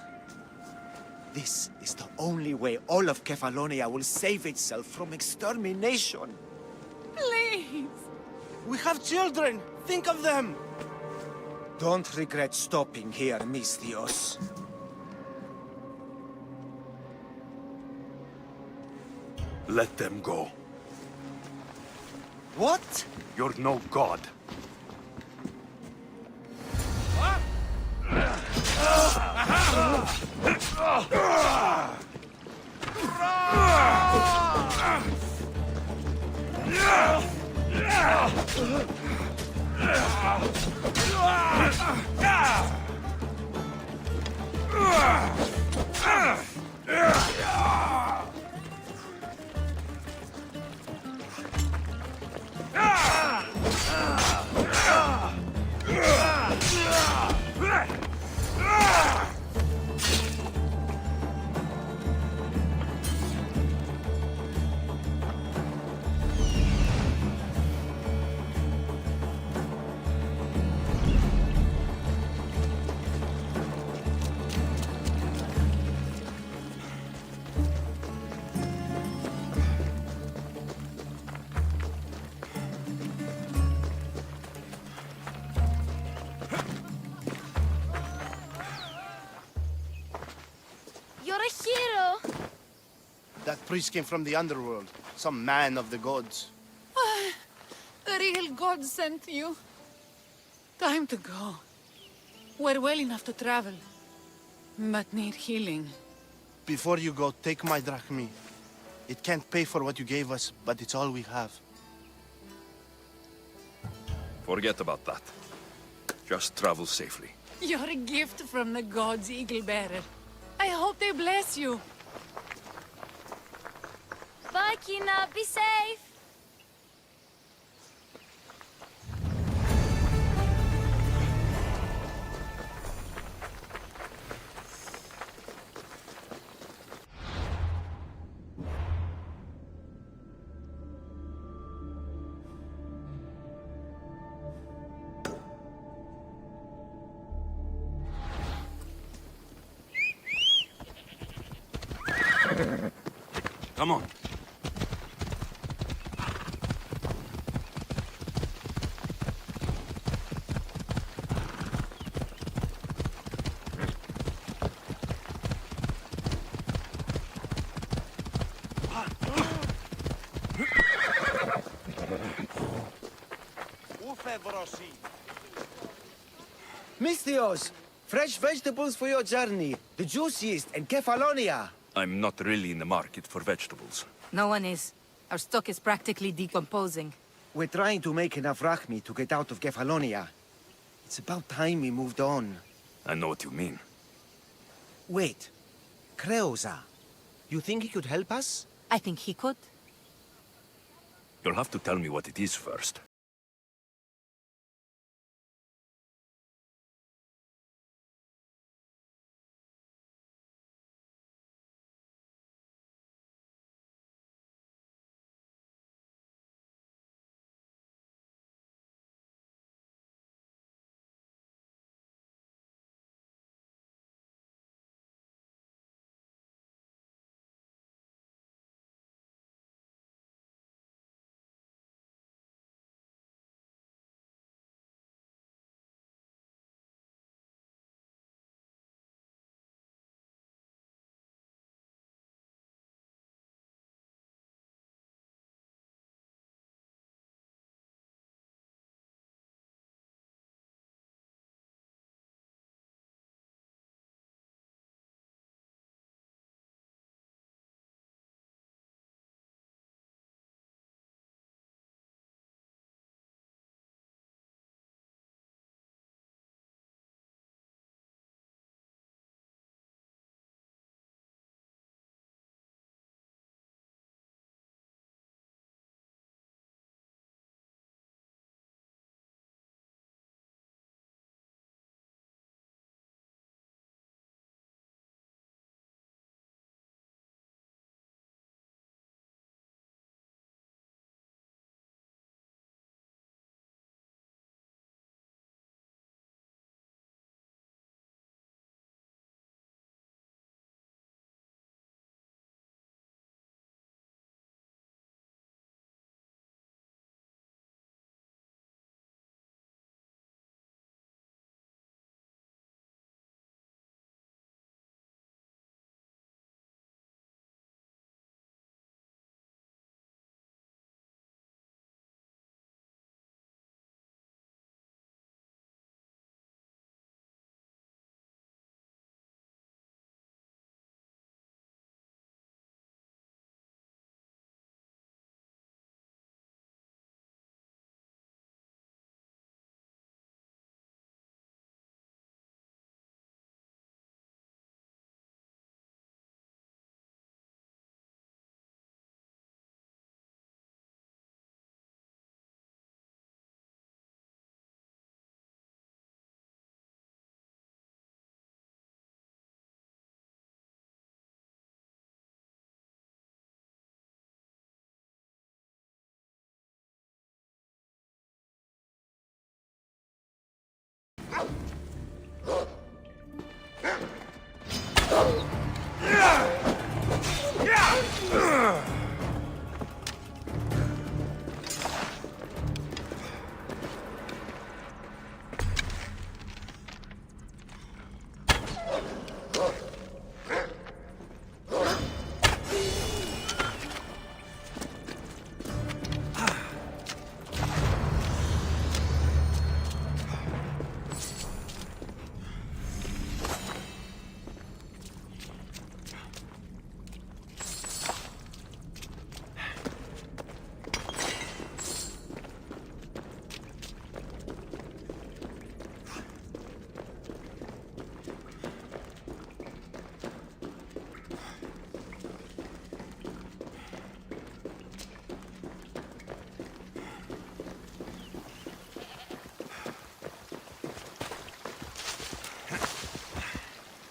This is the only way all of Kefalonia will save itself from extermination. Please. We have children. Think of them. Don't regret stopping here, Mistios. Let them go. What? You're no god. You're a hero! That priest came from the underworld. Some man of the gods. The real God sent you. Time to go. We're well enough to travel, but need healing. Before you go, take my drachmi. It can't pay for what you gave us, but it's all we have. Forget about that. Just travel safely. You're a gift from the gods, Eagle Bearer. I hope they bless you. Bye, Kina. Be safe. Come on. Mistios! Fresh vegetables for your journey. The juiciest in Kefalonia. I'm not really in the market for vegetables. No one is. Our stock is practically decomposing. We're trying to make enough rachmi to get out of Kefalonia. It's about time we moved on. I know what you mean. Wait. Creosa. You think he could help us? I think he could. You'll have to tell me what it is first.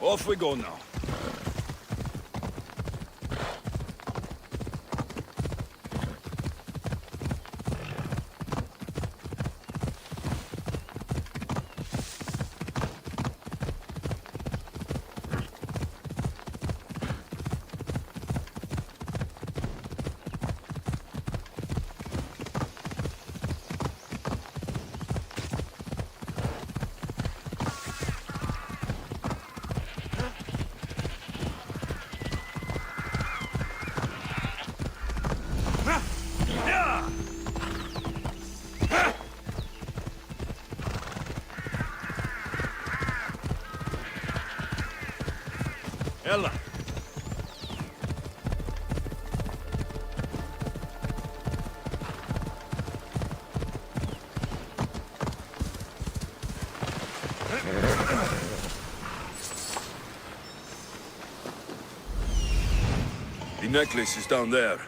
Off we go now. Ella. The necklace is down there.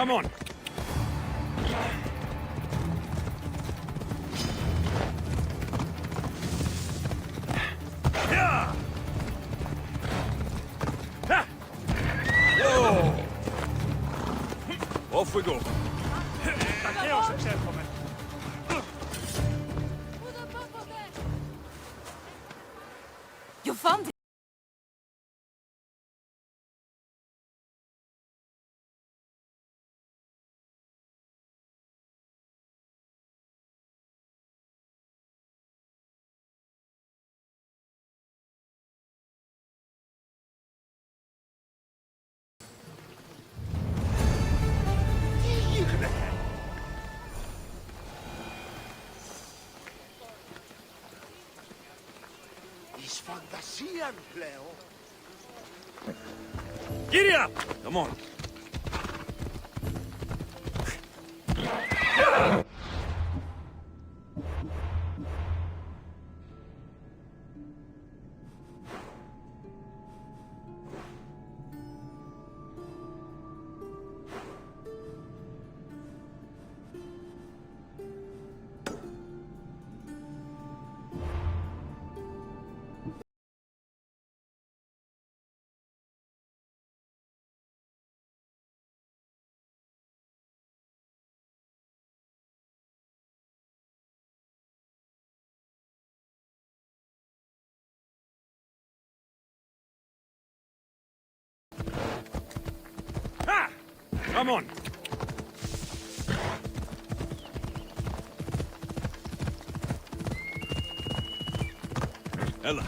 Come on. Yeah. Ha! found it. Is fantasian, Leo. Giddy up! Come on. Ha! Come on. Ella.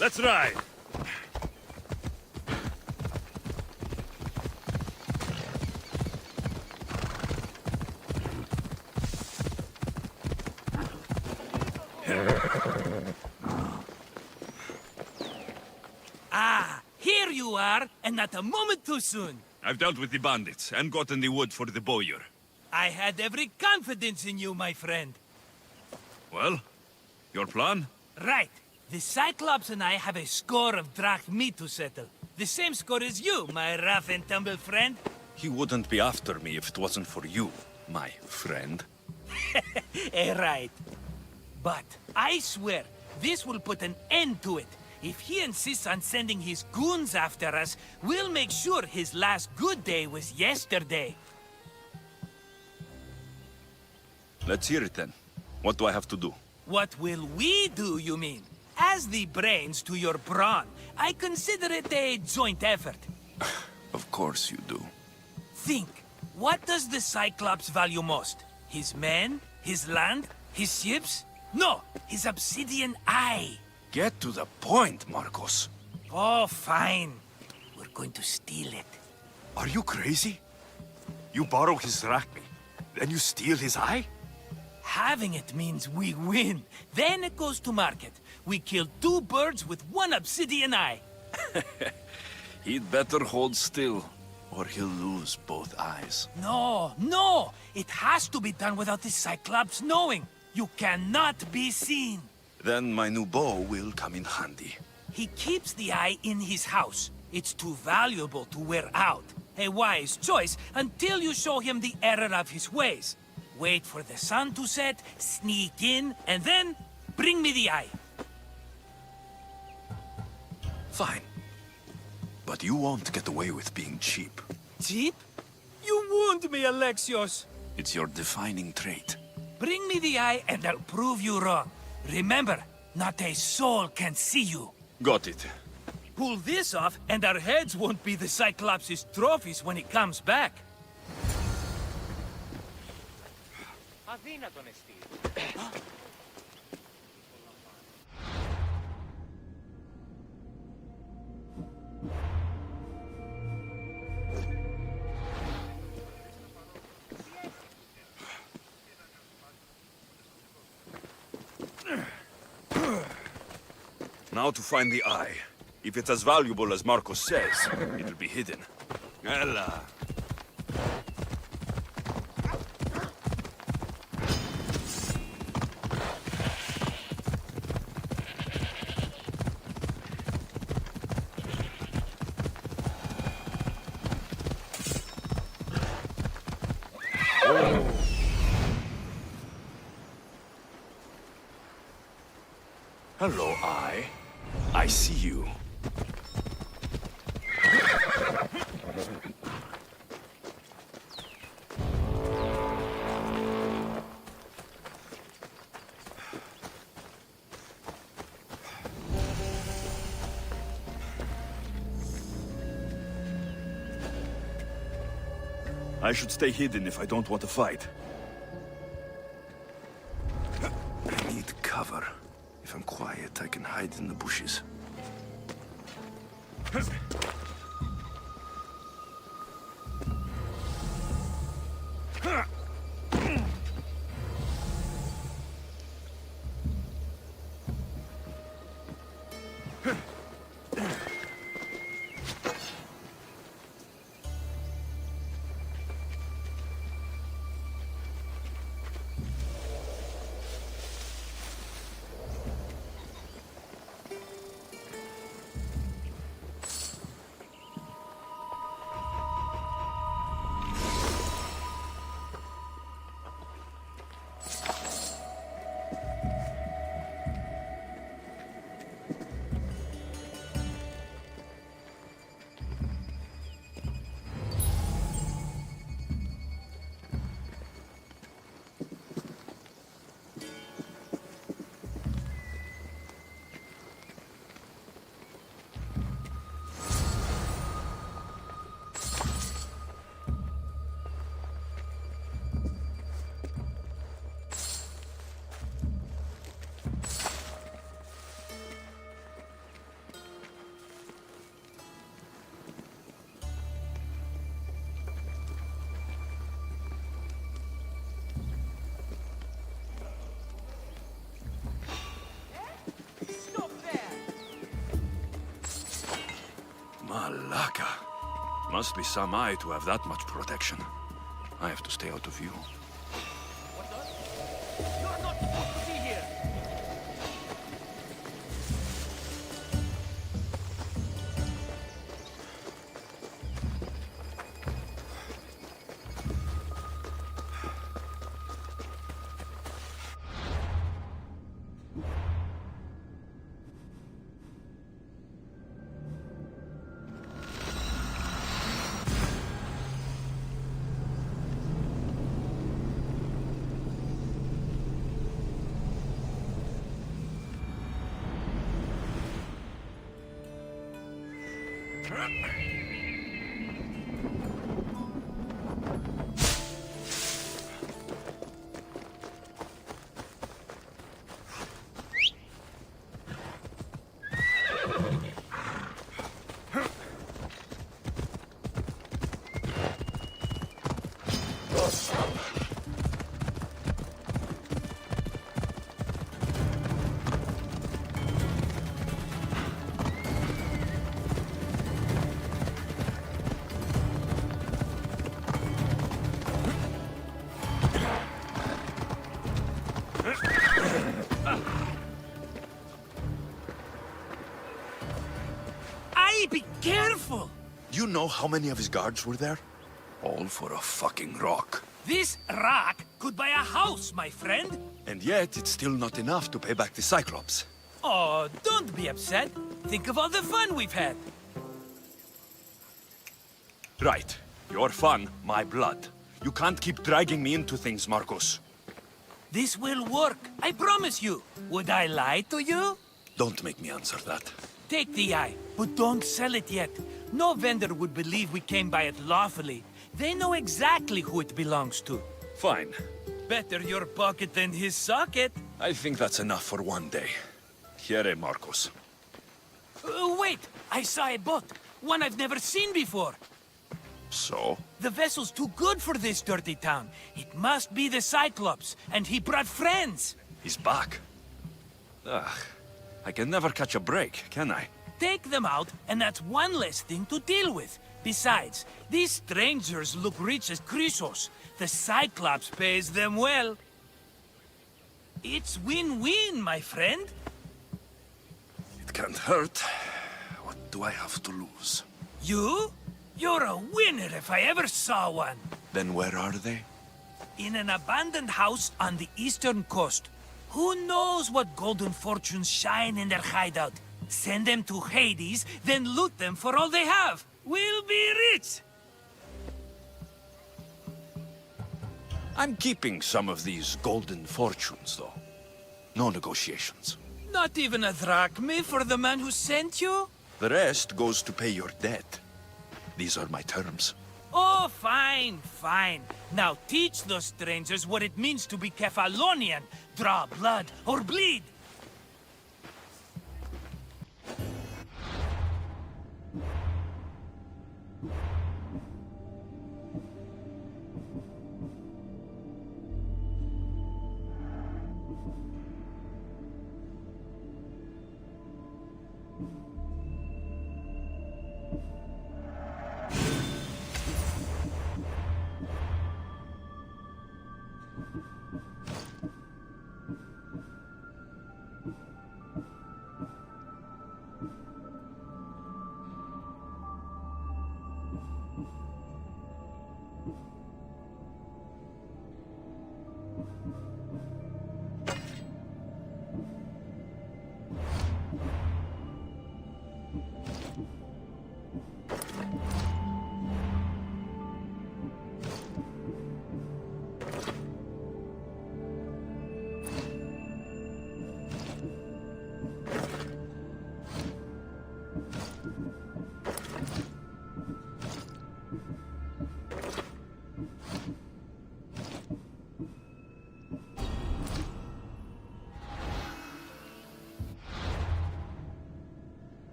Let's ride. Ah, here you are, and not a moment too soon. I've dealt with the bandits and gotten the wood for the bowyer. I had every confidence in you, my friend. Well, your plan? Right. The Cyclops and I have a score of drachmi to settle. The same score as you, my rough and tumble friend. He wouldn't be after me if it wasn't for you, my friend. Right. But I swear, this will put an end to it. If he insists on sending his goons after us, we'll make sure his last good day was yesterday. Let's hear it then. What do I have to do? What will we do, you mean? As the brains to your brawn, I consider it a joint effort. Of course you do. Think, what does the Cyclops value most? His men? His land? His ships? No, his obsidian eye. Get to the point, Marcos. Oh, fine. We're going to steal it. Are you crazy? You borrow his drachmi, then you steal his eye? Having it means we win. Then it goes to market. We kill 2 birds with 1 obsidian eye. He'd better hold still, or he'll lose both eyes. No! It has to be done without the Cyclops knowing. You cannot be seen. Then my new bow will come in handy. He keeps the eye in his house. It's too valuable to wear out. A wise choice until you show him the error of his ways. Wait for the sun to set, sneak in, and then bring me the eye. Fine. But you won't get away with being cheap. Cheap? You wound me, Alexios. It's your defining trait. Bring me the eye and I'll prove you wrong. Remember, not a soul can see you. Got it. Pull this off and our heads won't be the Cyclops' trophies when he comes back. Now to find the eye. If it's as valuable as Marcos says, it'll be hidden. Ella. Hello, I see you. I should stay hidden if I don't want to fight. I need cover. If I'm quiet, I can hide in the bushes. Malaka. Must be some eye to have that much protection. I have to stay out of view. You're not supposed to be here! Be careful! You know how many of his guards were there? All for a fucking rock. This rock could buy a house, my friend. And yet, it's still not enough to pay back the Cyclops. Oh, don't be upset. Think of all the fun we've had. Right. Your fun, my blood. You can't keep dragging me into things, Marcos. This will work, I promise you. Would I lie to you? Don't make me answer that. Take the eye, but don't sell it yet. No vendor would believe we came by it lawfully. They know exactly who it belongs to. Fine. Better your pocket than his socket. I think that's enough for one day. Here, Marcos. Wait! I saw a boat. One I've never seen before. So? The vessel's too good for this dirty town. It must be the Cyclops, and he brought friends. He's back. Ugh. I can never catch a break, can I? Take them out, and that's one less thing to deal with. Besides, these strangers look rich as Chrysos. The Cyclops pays them well. It's win-win, my friend. It can't hurt. What do I have to lose? You? You're a winner if I ever saw one. Then where are they? In an abandoned house on the eastern coast. Who knows what golden fortunes shine in their hideout? Send them to Hades, then loot them for all they have. We'll be rich! I'm keeping some of these golden fortunes, though. No negotiations. Not even a drachme for the man who sent you? The rest goes to pay your debt. These are my terms. Oh, fine, fine. Now teach those strangers what it means to be Kefalonian. Draw blood or bleed.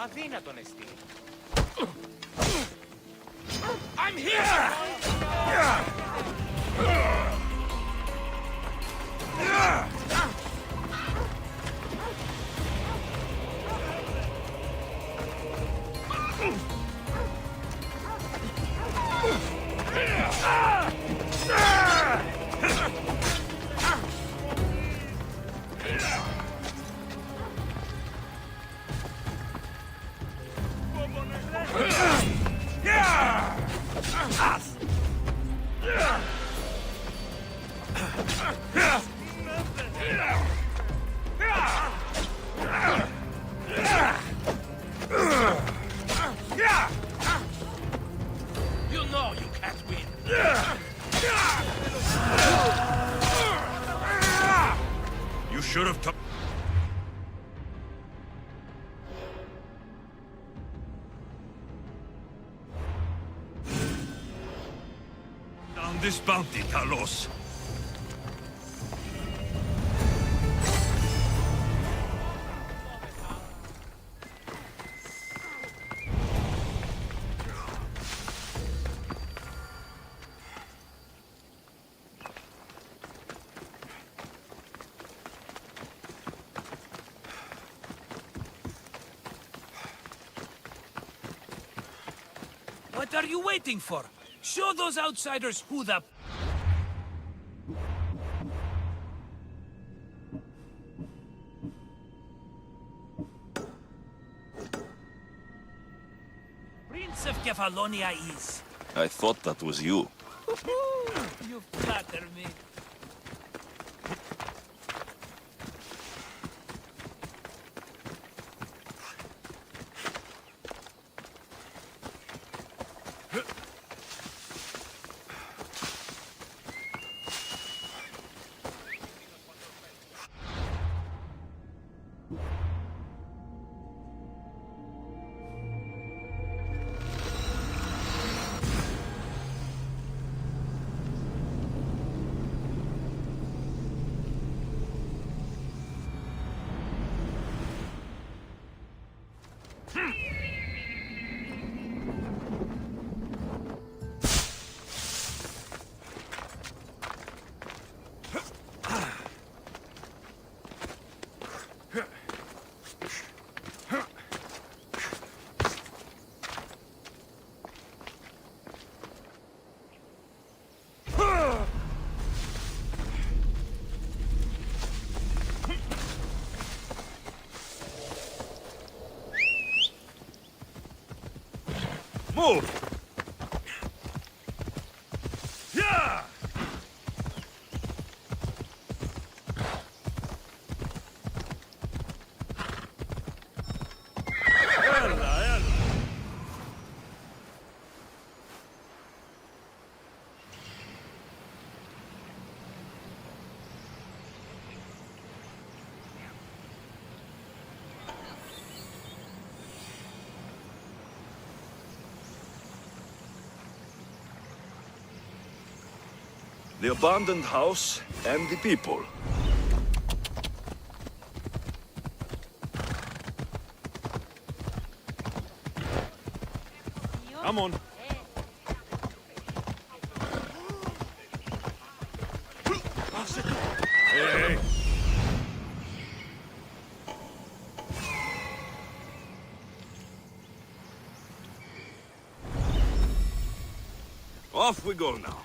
Αδύνατον εστί. I'm here! You know you can't win. You should have took... down this bounty, Talos. What are you waiting for? Show those outsiders who the... Prince of Kefalonia is. I thought that was you. You flatter me. Move! Yeah! The abandoned house and the people. Come on. Hey. Off we go now.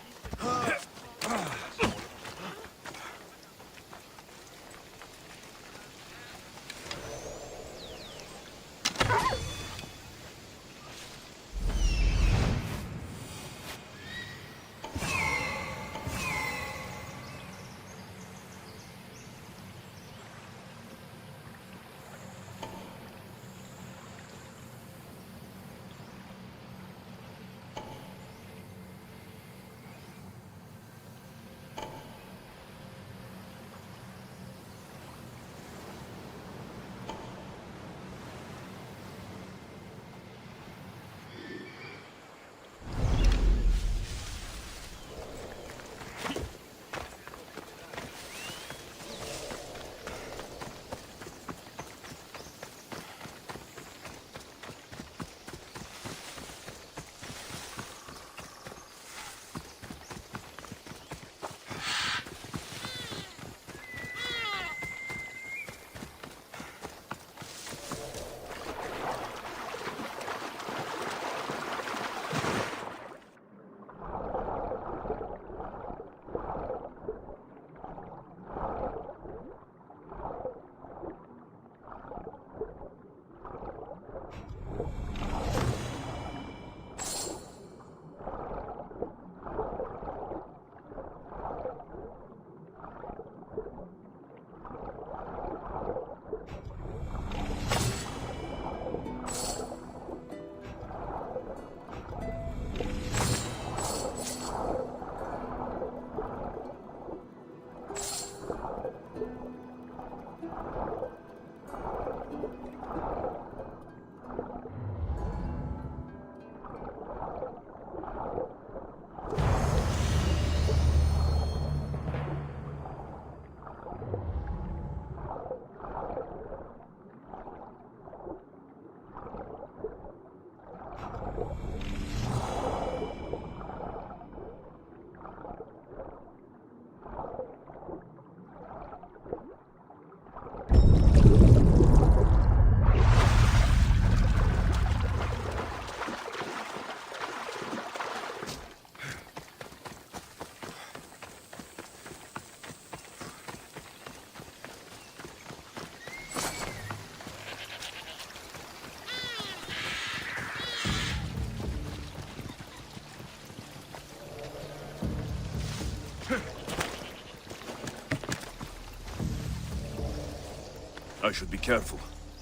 I should be careful.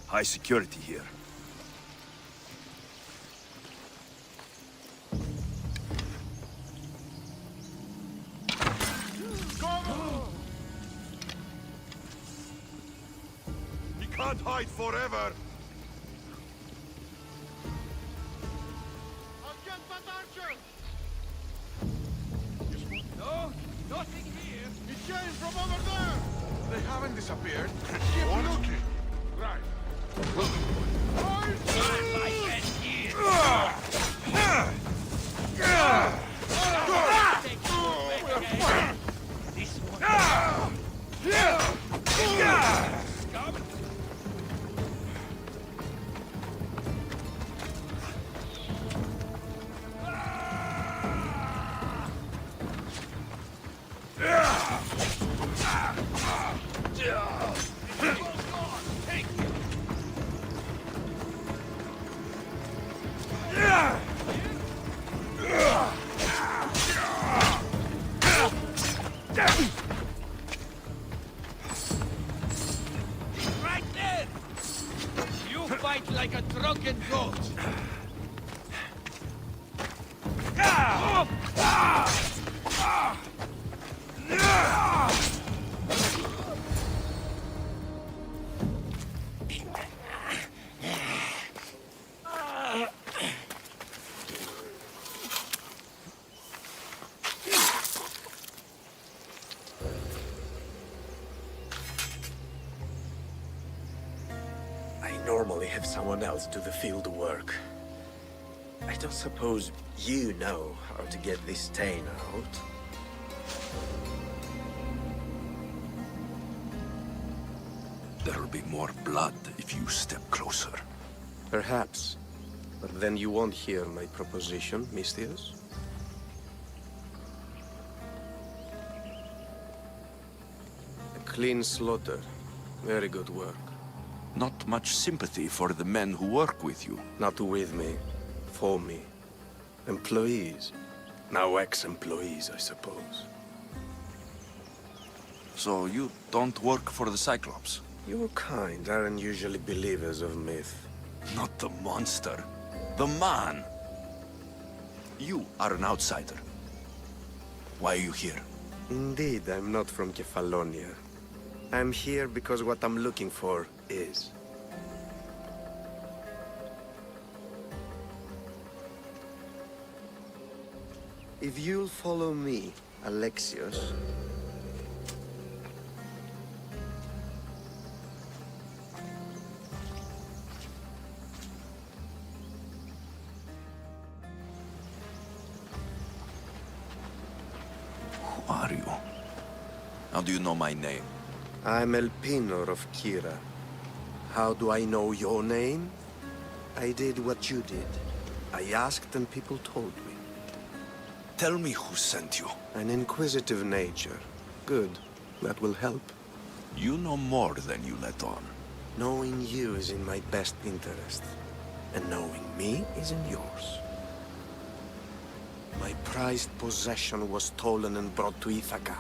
High security here. He can't hide forever! No, nothing here. It came from over there. They haven't disappeared. Keep looking. Right. Yeah! have someone else do the field work. I don't suppose you know how to get this stain out. There'll be more blood if you step closer. Perhaps. But then you won't hear my proposition, Mistius. A clean slaughter. Very good work. Not much sympathy for the men who work with you. Not with me. For me. Employees. Now ex-employees, I suppose. So you don't work for the Cyclops? Your kind aren't usually believers of myth. Not the monster. The man! You are an outsider. Why are you here? Indeed, I'm not from Kefalonia. I'm here because what I'm looking for is. If you'll follow me, Alexios... Who are you? How do you know my name? I'm Elpinor of Kira. How do I know your name? I did what you did. I asked and people told me. Tell me who sent you. An inquisitive nature. Good. That will help. You know more than you let on. Knowing you is in my best interest. And knowing me is in yours. My prized possession was stolen and brought to Ithaca.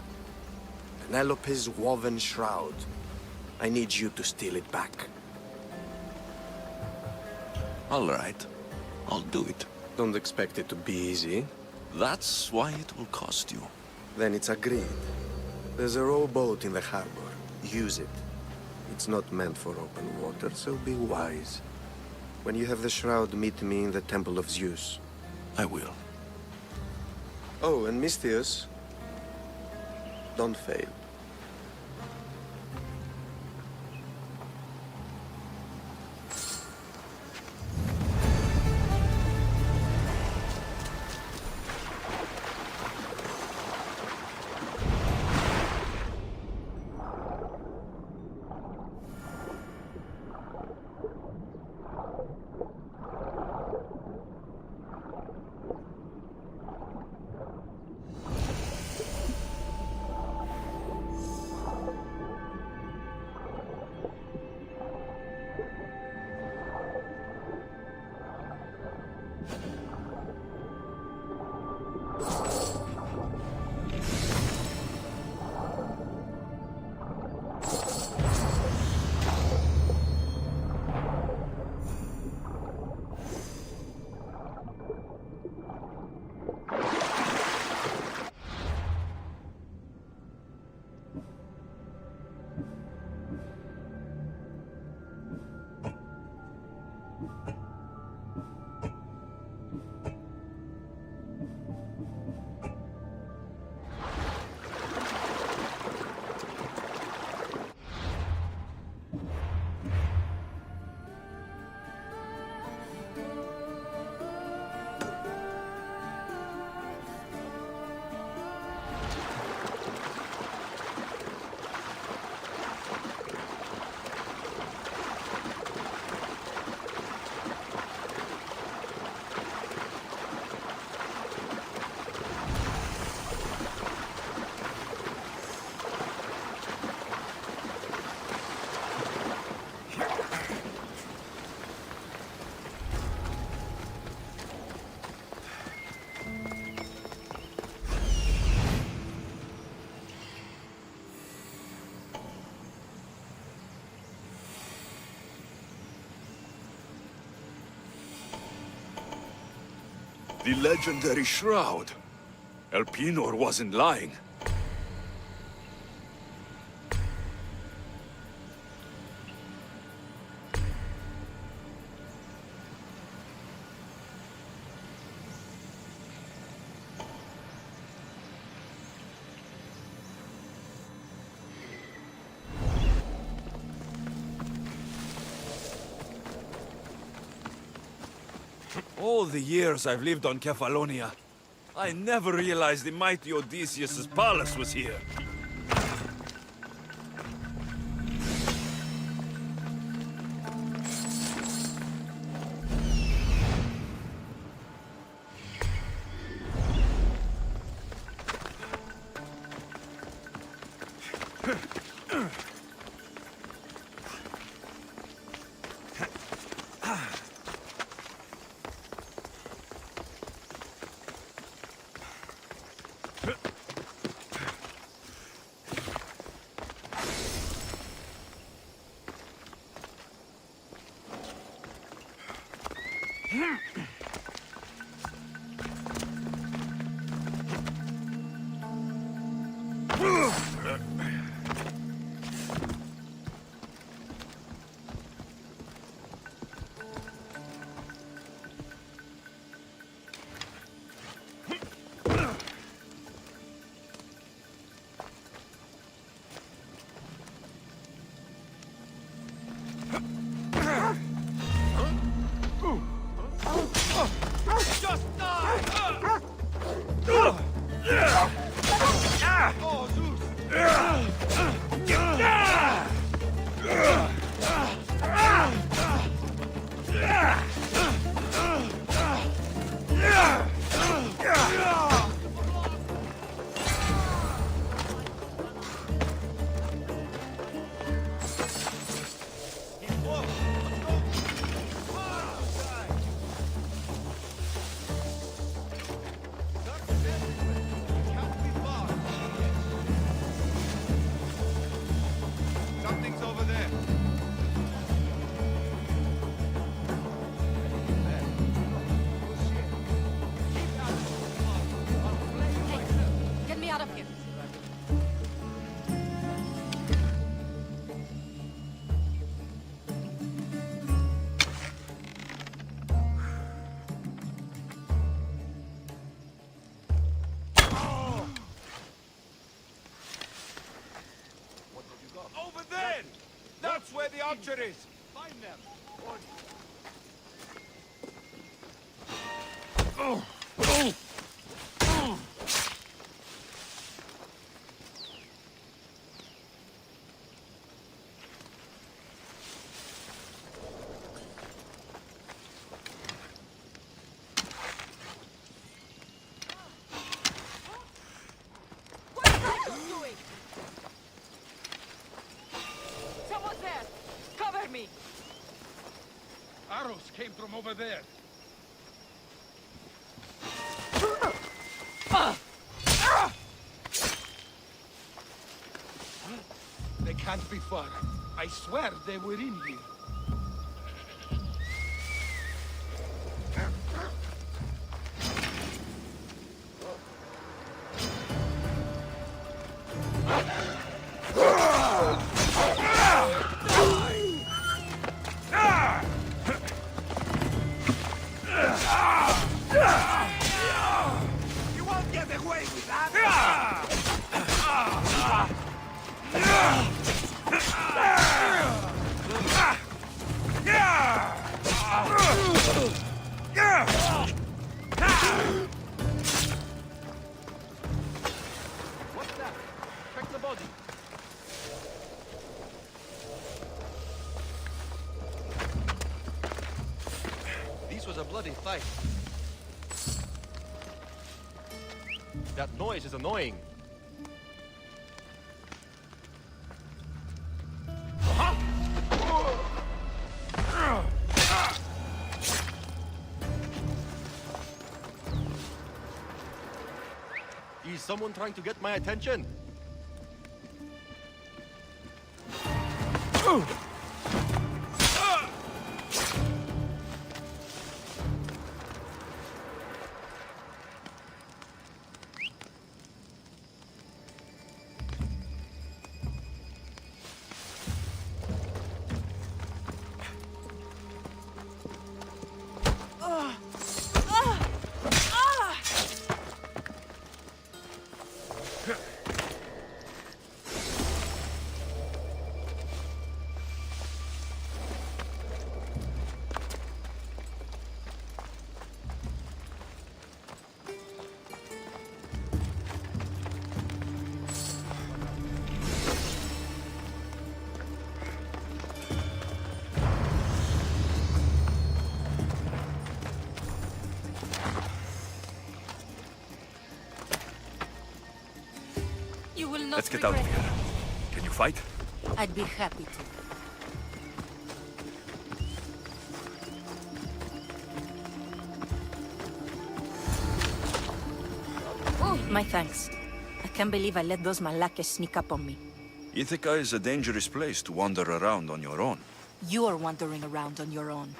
Penelope's woven shroud. I need you to steal it back. All right. I'll do it. Don't expect it to be easy. That's why it will cost you. Then it's agreed. There's a rowboat in the harbor. Use it. It's not meant for open water, so be wise. When you have the shroud, meet me in the Temple of Zeus. I will. Oh, and Mistius, don't fail. The legendary shroud. Elpinor wasn't lying. All the years I've lived on Kefalonia, I never realized the mighty Odysseus' palace was here. Something's over there. Get me out of here. Over there! That's where the archer is! Find them! Someone's there! Cover me! Arrows came from over there. They can't be far. I swear they were in here. You won't get away with that! What's that? Check the body. This was a bloody fight. That noise is annoying. Is someone trying to get my attention? not Let's get out of regret here. Can you fight? it. I'd be happy to. Oh, my thanks. I can't believe I let those Malakas sneak up on me. Ithaca is a dangerous place to wander around on your own. You're wandering around on your own.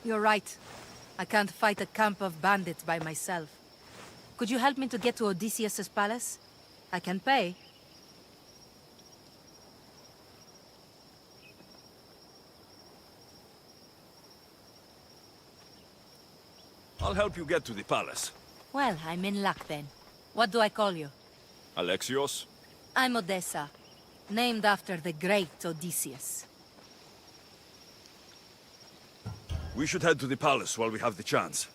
You're right. I can't fight a camp of bandits by myself. Could you help me to get to Odysseus's palace? I can pay. I'll help you get to the palace. Well, I'm in luck then. What do I call you? Alexios? I'm Odessa, named after the great Odysseus. We should head to the palace while we have the chance.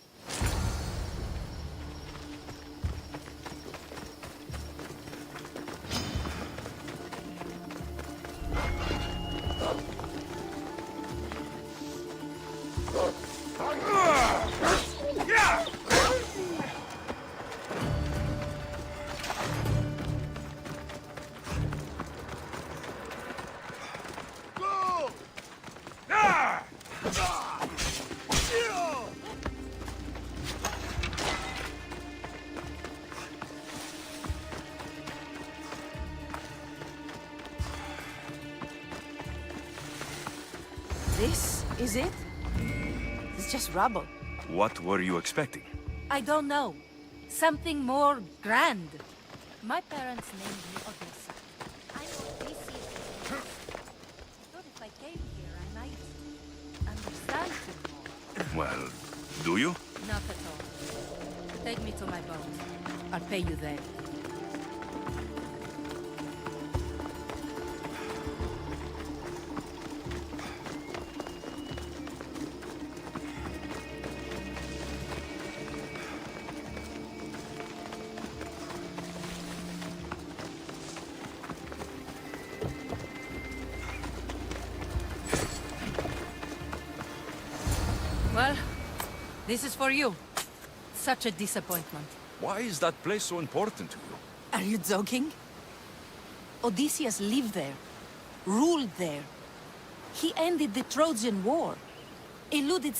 This is it? It's just rubble. What were you expecting? I don't know. Something more grand. My parents named me Odessa. I'm Odysseus. I thought if I came here, I might understand him more. Well, do you? Not at all. Take me to my boat. I'll pay you there. Well, this is for you. Such a disappointment. Why is that place so important to you? Are you joking? Odysseus lived there, ruled there. He ended the Trojan War, eluded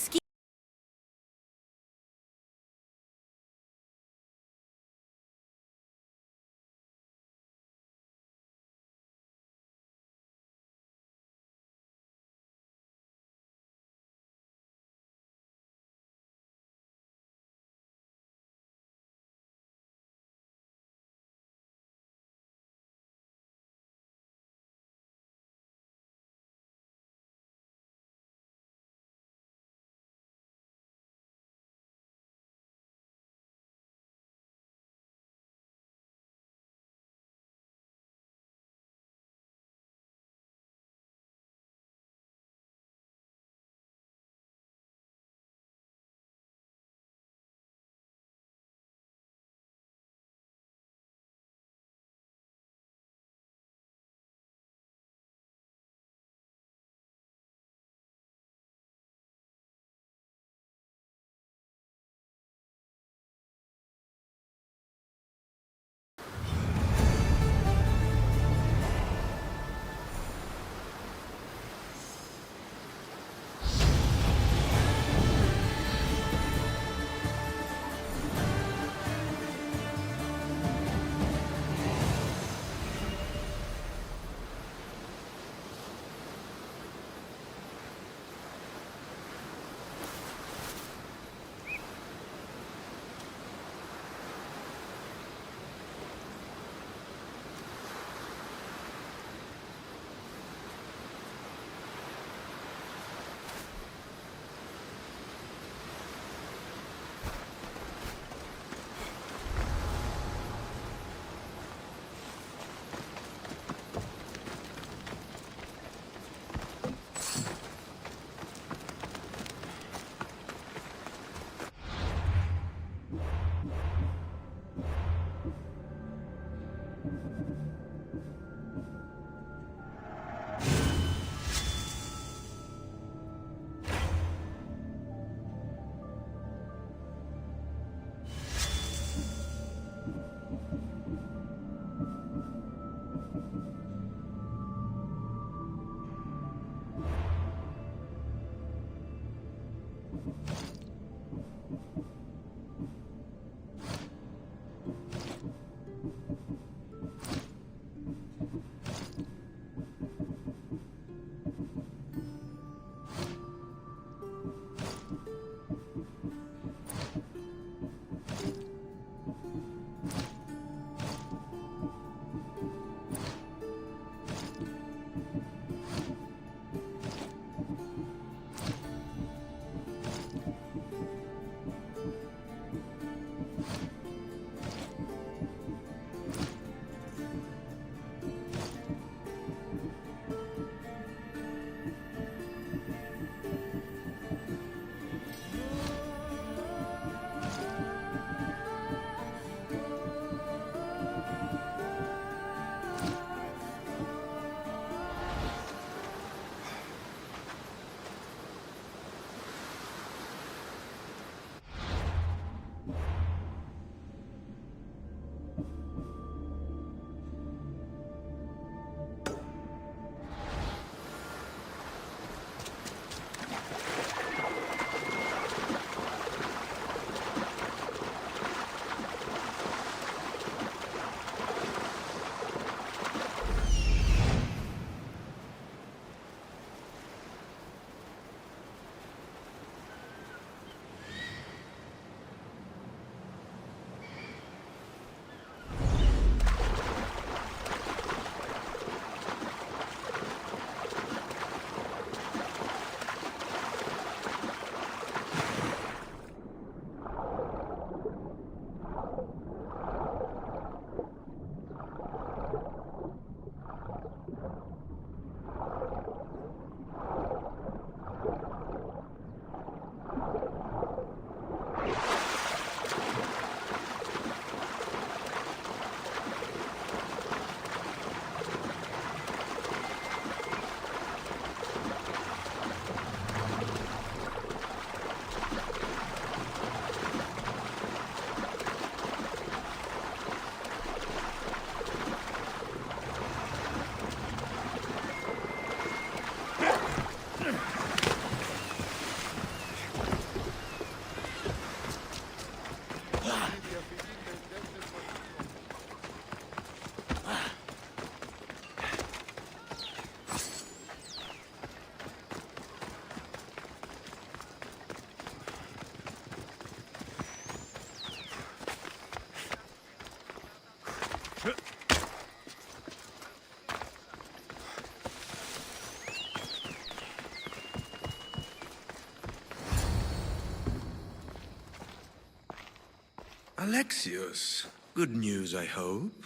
Alexios, good news, I hope.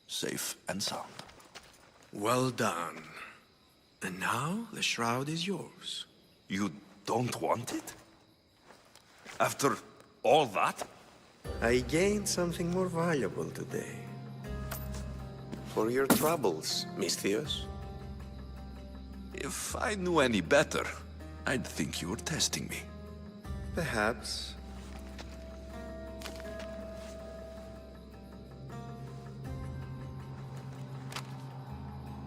Safe and sound. Well done. And now, the shroud is yours. You don't want it? After all that? I gained something more valuable today. For your troubles, Misthios. If I knew any better, I'd think you were testing me. Perhaps.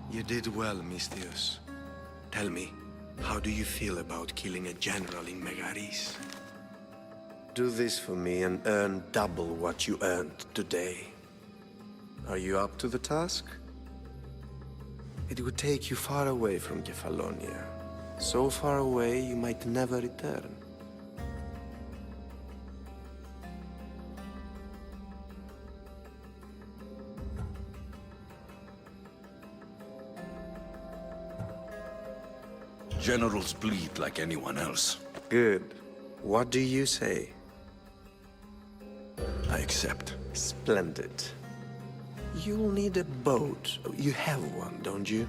You did well, Misthios. Tell me, how do you feel about killing a general in Megaris? Do this for me and earn double what you earned today. Are you up to the task? It would take you far away from Kefalonia. So far away you might never return. Generals bleed like anyone else. Good. What do you say? I accept. Splendid. You'll need a boat. You have one, don't you?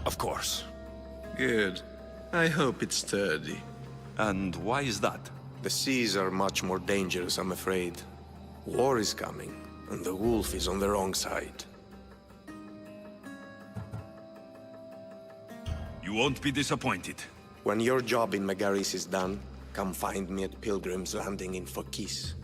Of course. Good. I hope it's sturdy. And why is that? The seas are much more dangerous, I'm afraid. War is coming, and the wolf is on the wrong side. You won't be disappointed. When your job in Megaris is done, come find me at Pilgrim's Landing in Phokis.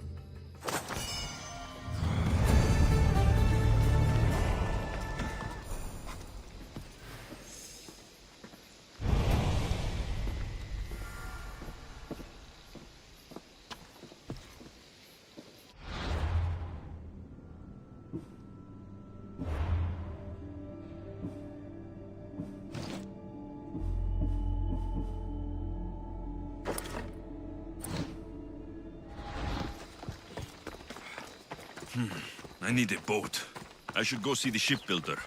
I need a boat. I should go see the shipbuilder.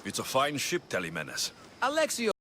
It's a fine ship, Telemenes. Alexio!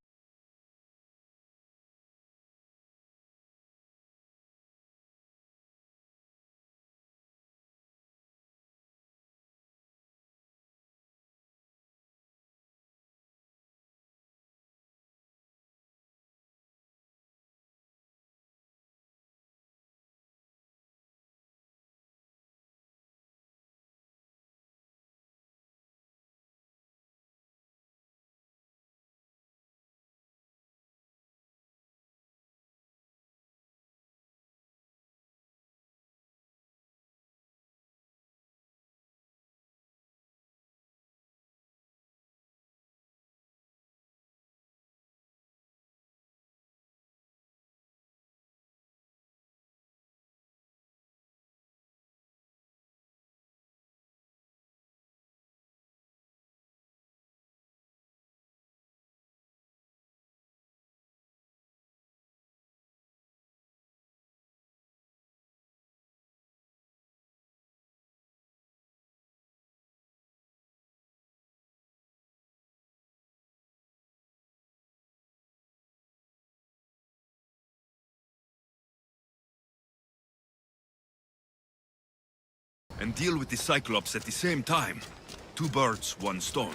And deal with the Cyclops at the same time. Two birds, one stone.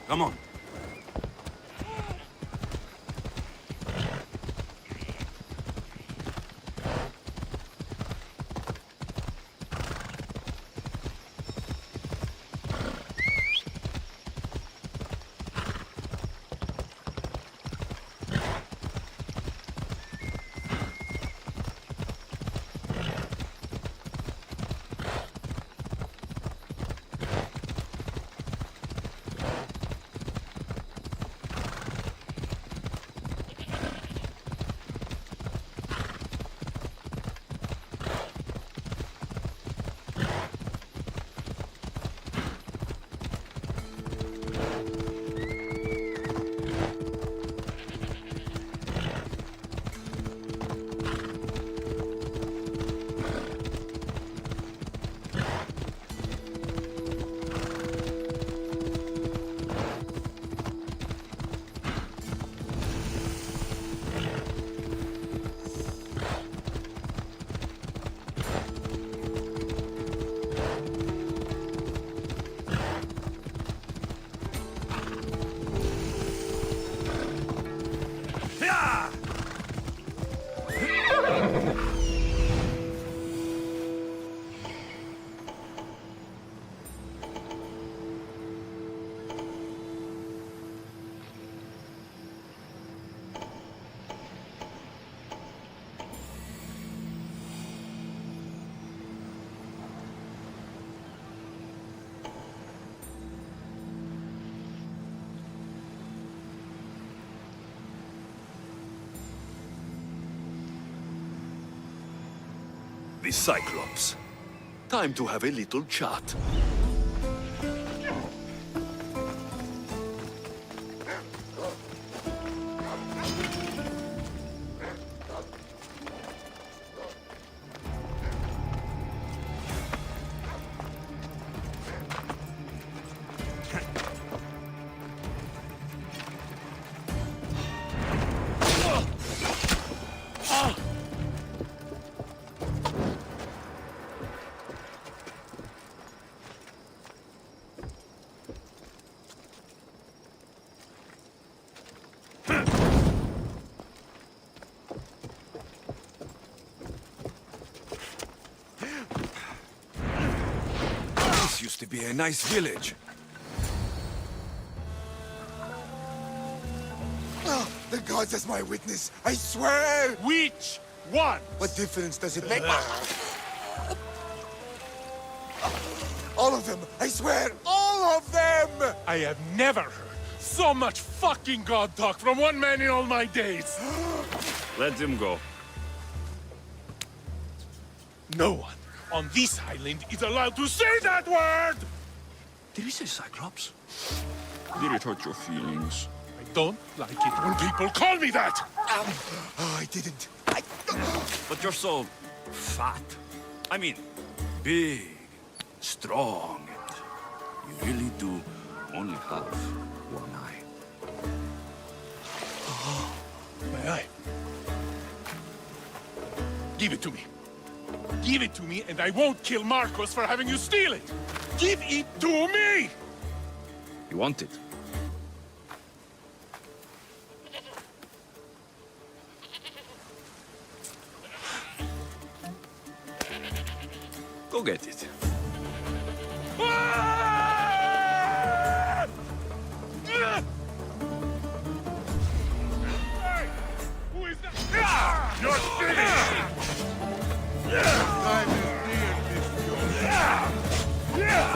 Come on. Cyclops. Time to have a little chat. This used to be a nice village. Oh, the gods as my witness, I swear! Which one? What difference does it make? All of them! I swear, all of them! I have never heard so much fucking god talk from one man in all my days. Let him go. No one on this island is allowed to say that word! Did he say Cyclops? Did it hurt your feelings? I don't like it when people call me that! Oh, I didn't. But you're so fat. I mean, big, strong. You really do only have one eye. My eye. Give it to me. Give it to me, and I won't kill Marcos for having you steal it! Give it to me! You want it? Go get it. Who is that? You're finished! Time is near,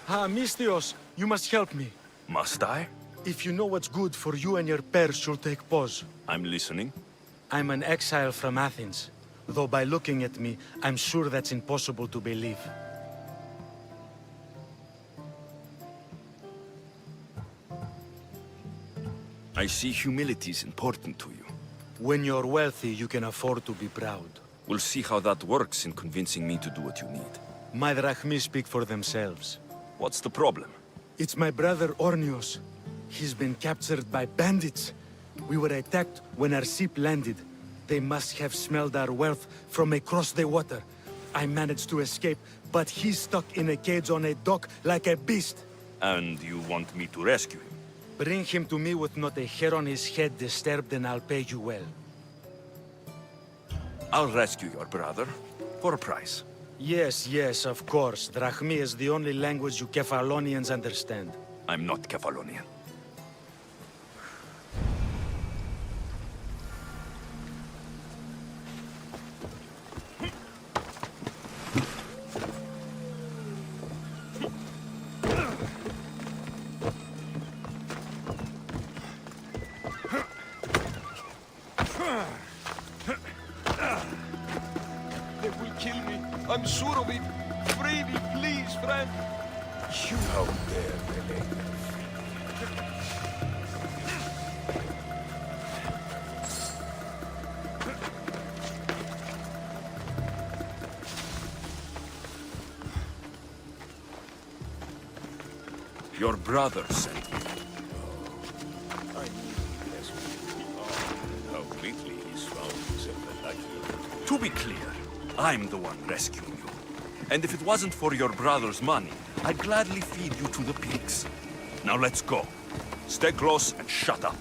Ah, Mistios, you must help me. Must I? If you know what's good for you and your pairs, you'll take pause. I'm listening. I'm an exile from Athens. Though by looking at me, I'm sure that's impossible to believe. I see humility is important to you. When you're wealthy, you can afford to be proud. We'll see how that works in convincing me to do what you need. My drachmi speak for themselves. What's the problem? It's my brother Ornios. He's been captured by bandits. We were attacked when our ship landed. They must have smelled our wealth from across the water. I managed to escape, but he's stuck in a cage on a dock like a beast. And you want me to rescue him? Bring him to me with not a hair on his head disturbed, and I'll pay you well. I'll rescue your brother, for a price. Yes, yes, of course. Drachmi is the only language you Kefalonians understand. I'm not Kefalonian. They will kill me. I'm sure of it. Free me, please, friend. You how dare they? Your brother sent me. I knew this would be hard. How quickly he's found himself a lucky. To be clear, I'm the one rescuing you. And if it wasn't for your brother's money, I'd gladly feed you to the pigs. Now let's go. Stay close and shut up.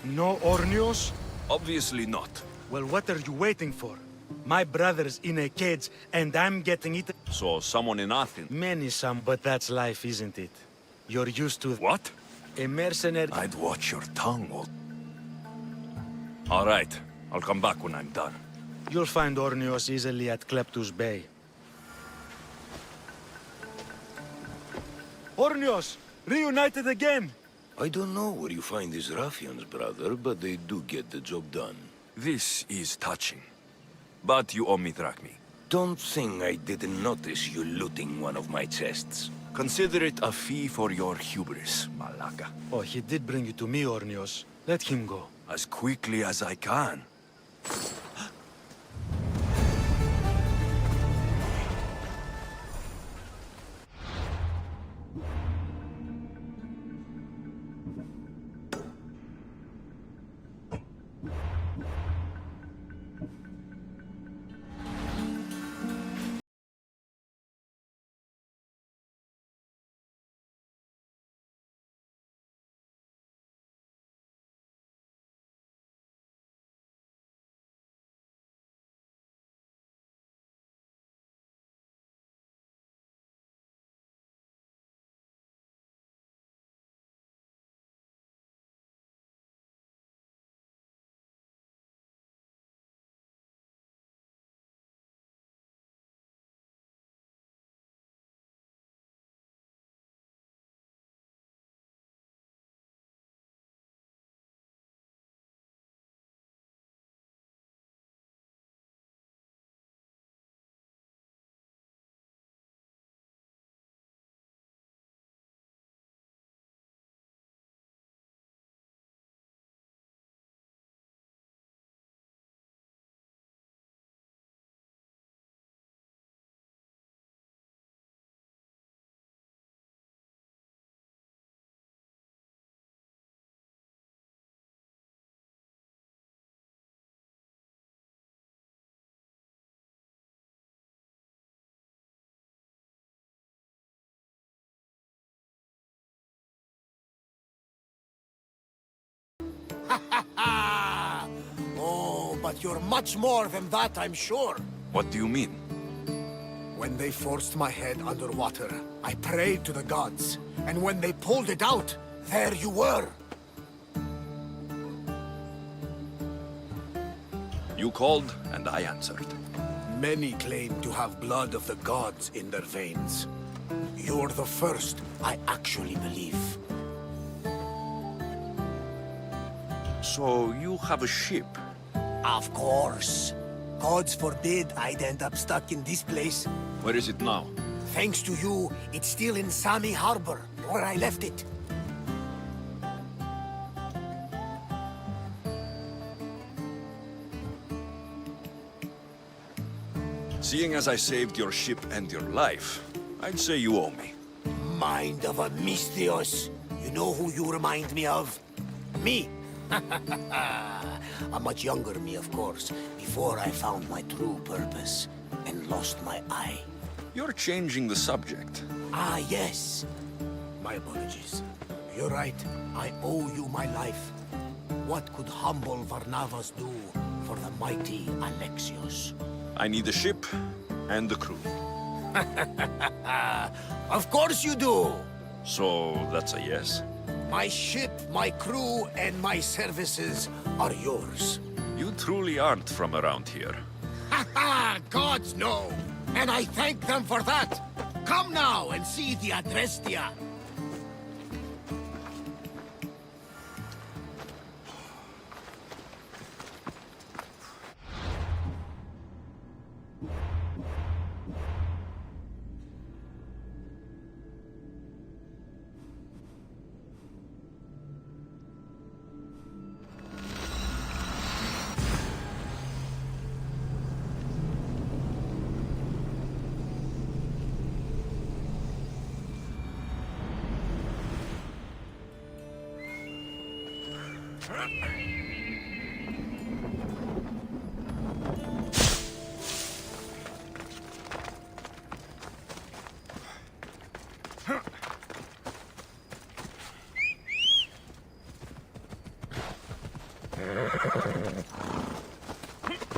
No Ornios? Obviously not. Well, what are you waiting for? My brother's in a cage, and I'm getting eaten. So, someone in Athens? Many some, but that's life, isn't it? You're used to... What? A mercenary... I'd watch your tongue, All right. I'll come back when I'm done. You'll find Ornios easily at Kleptus Bay. Ornios! Reunited again! I don't know where you find these ruffians, brother, but they do get the job done. This is touching. But you owe me drachmi. Don't think I didn't notice you looting one of my chests. Consider it a fee for your hubris, Malaka. Oh, he did bring you to me, Ornios. Let him go. As quickly as I can. but you're much more than that, I'm sure. What do you mean? When they forced my head underwater, I prayed to the gods. And when they pulled it out, there you were. You called, and I answered. Many claim to have blood of the gods in their veins. You're the first I actually believe. So you have a ship? Of course. Gods forbid I'd end up stuck in this place. Where is it now? Thanks to you, it's still in Sami Harbor, where I left it. Seeing as I saved your ship and your life, I'd say you owe me. Mind of a Mystios. You know who you remind me of? Me. A much younger me, of course, before I found my true purpose and lost my eye. You're changing the subject. Ah, yes. My apologies. You're right. I owe you my life. What could humble Varnavas do for the mighty Alexios? I need a ship and a crew. Of course you do! So that's a yes? My ship, my crew, and my services are yours. You truly aren't from around here. Ha ha! Gods know! And I thank them for that! Come now and see the Adrestia!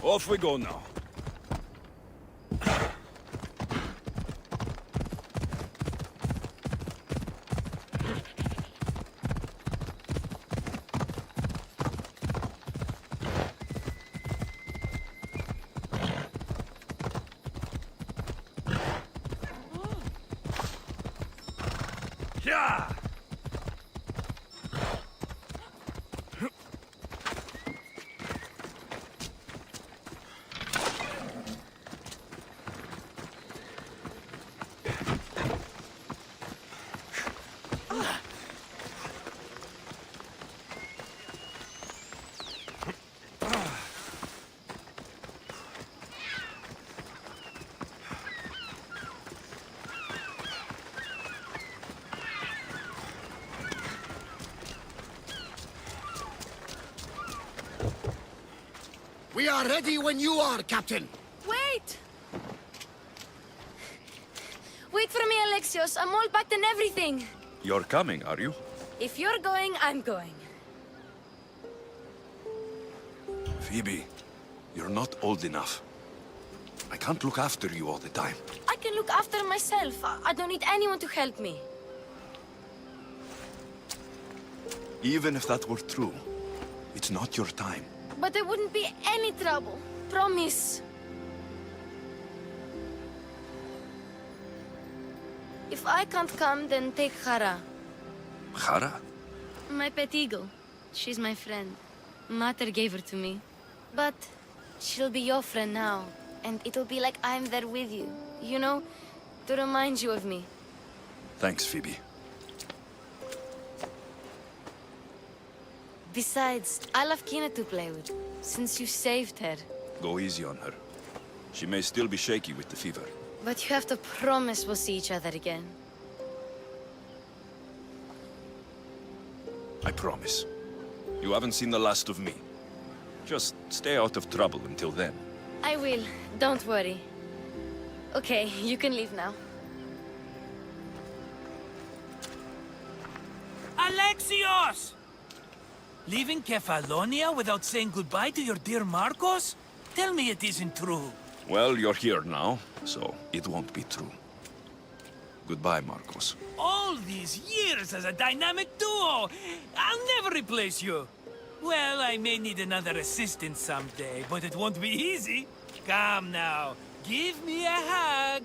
Off we go now. Yeah! We are ready when you are, Captain. Wait! Wait for me, Alexios. I'm all packed and everything. You're coming, are you? If you're going, I'm going. Phoebe, you're not old enough. I can't look after you all the time. I can look after myself. I don't need anyone to help me. Even if that were true, it's not your time. But there wouldn't be any trouble. Promise. If I can't come, then take Hara. Hara? My pet eagle. She's my friend. Mater gave her to me. But she'll be your friend now. And it'll be like I'm there with you. You know? To remind you of me. Thanks, Phoebe. Besides, I'll have Kina to play with, since you saved her. Go easy on her. She may still be shaky with the fever. But you have to promise we'll see each other again. I promise. You haven't seen the last of me. Just stay out of trouble until then. I will. Don't worry. Okay, you can leave now. Alexios! Leaving Kefalonia without saying goodbye to your dear Marcos? Tell me it isn't true. Well, you're here now, so it won't be true. Goodbye, Marcos. All these years as a dynamic duo! I'll never replace you! Well, I may need another assistant someday, but it won't be easy. Come now, give me a hug.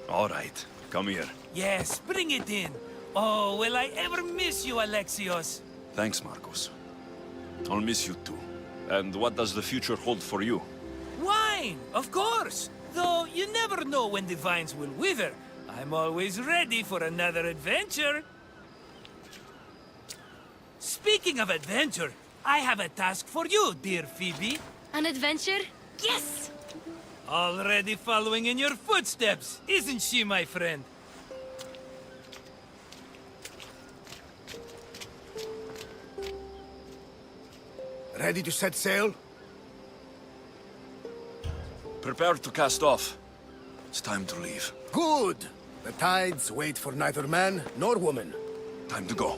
All right, come here. Yes, bring it in. Oh, will I ever miss you, Alexios? Thanks, Marcos. I'll miss you too. And what does the future hold for you? Wine, of course. Though you never know when the vines will wither. I'm always ready for another adventure. Speaking of adventure, I have a task for you, dear Phoebe. An adventure? Yes! Already following in your footsteps, isn't she, my friend? Ready to set sail? Prepare to cast off. It's time to leave. Good! The tides wait for neither man nor woman. Time to go.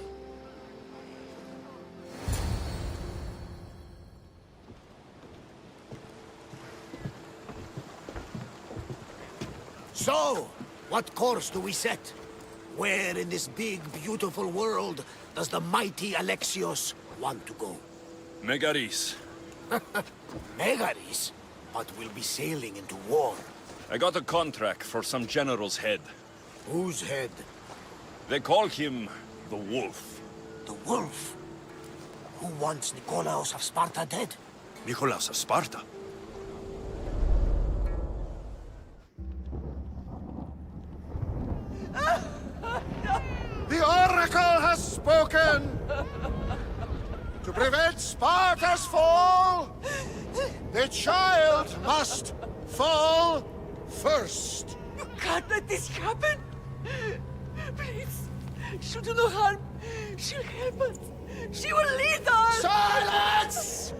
So, what course do we set? Where in this big, beautiful world does the mighty Alexios want to go? Megaris. Megaris? But we'll be sailing into war. I got a contract for some general's head. Whose head? They call him the Wolf. The Wolf? Who wants Nikolaos of Sparta dead? Nikolaos of Sparta? The Oracle has spoken! To prevent Sparta's fall, the child must fall first. You can't let this happen! Please, she'll do no harm. She'll help us. She will lead us! Silence!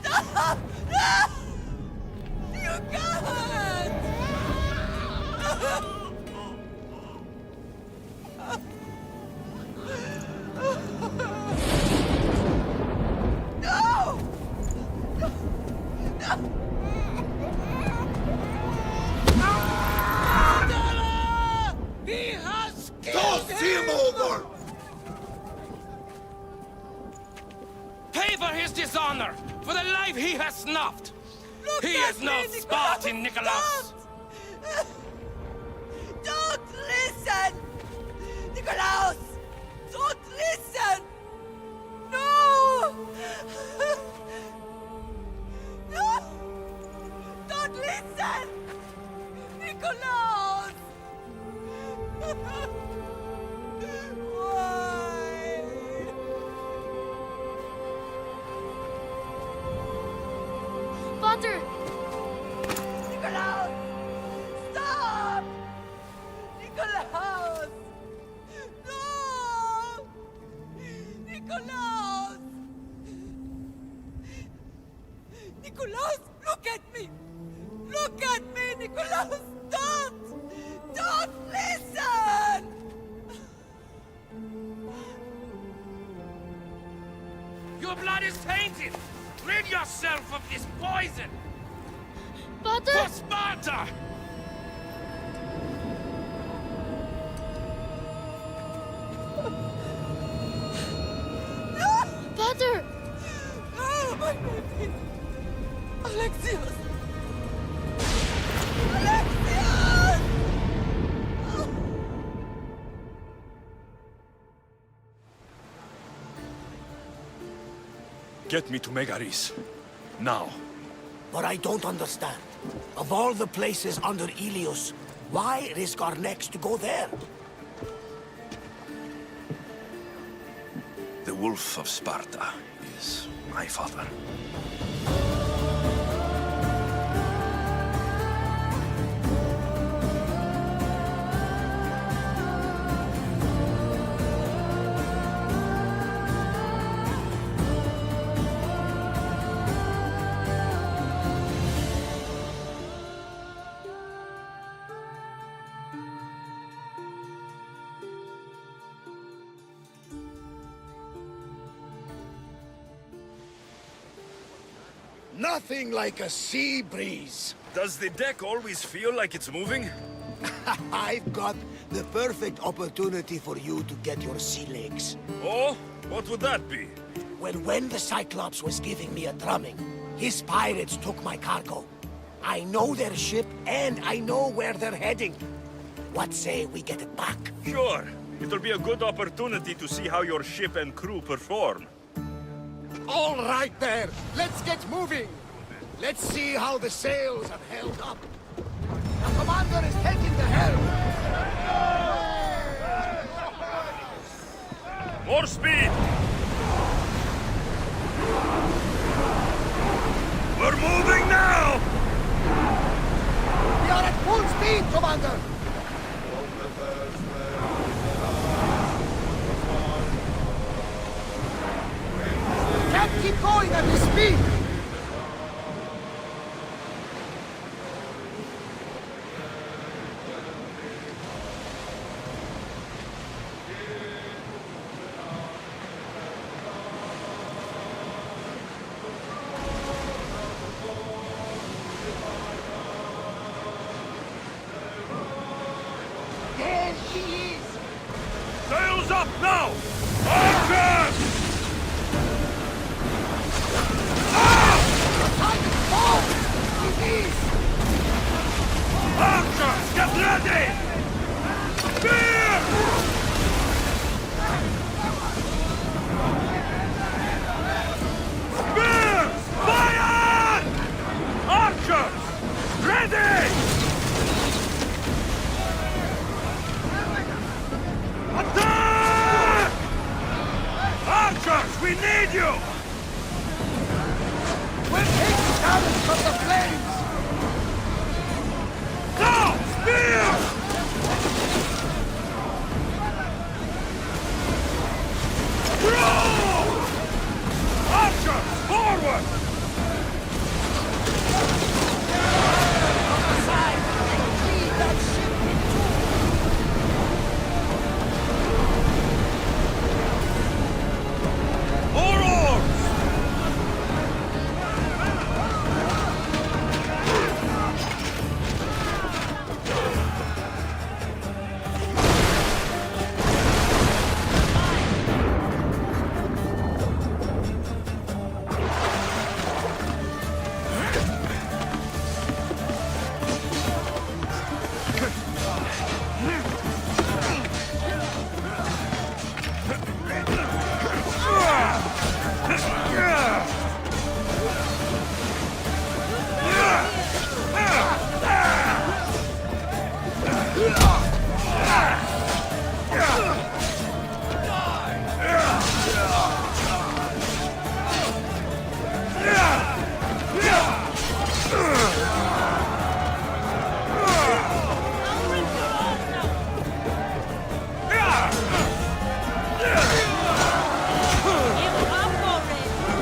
Stop! No! You can't! No! He has killed him over! Pay for his dishonor, for the life he has snuffed. He is no Spartan, Nikolaos. Don't listen! Nikolaos! Don't listen! No! No! Don't listen! Nikolaos! Why? Potter! Nikolaos! Stop! Nikolaos! No! Nikolaos! Nikolaos, look at me! Look at me, Nikolaos! Don't! Don't listen! Your blood is tainted. Rid yourself of this poison. Potter! For Sparta! Potter! Oh, my baby! Alexios! Alexios! Get me to Megaris. Now. But I don't understand. Of all the places under Ilios, why risk our necks to go there? The Wolf of Sparta is my father. Nothing like a sea breeze. Does the deck always feel like it's moving? I've got the perfect opportunity for you to get your sea legs. Oh? What would that be? Well, when the Cyclops was giving me a drumming, his pirates took my cargo. I know their ship, and I know where they're heading. What say we get it back? Sure. It'll be a good opportunity to see how your ship and crew perform. All right there, let's get moving. Let's see how the sails have held up. The commander is taking the helm. More speed! We're moving now! We are at full speed, Commander! Can't keep going at this speed! There she is! Sails up now! Archers! Archers, get ready! Spear! Spears! Fire! Archers, ready! Attack! Archers, we need you! We're taking damage from the flames! Now! Spear! Throw! Archers, forward! On the side! Lead that ship in two! More oars!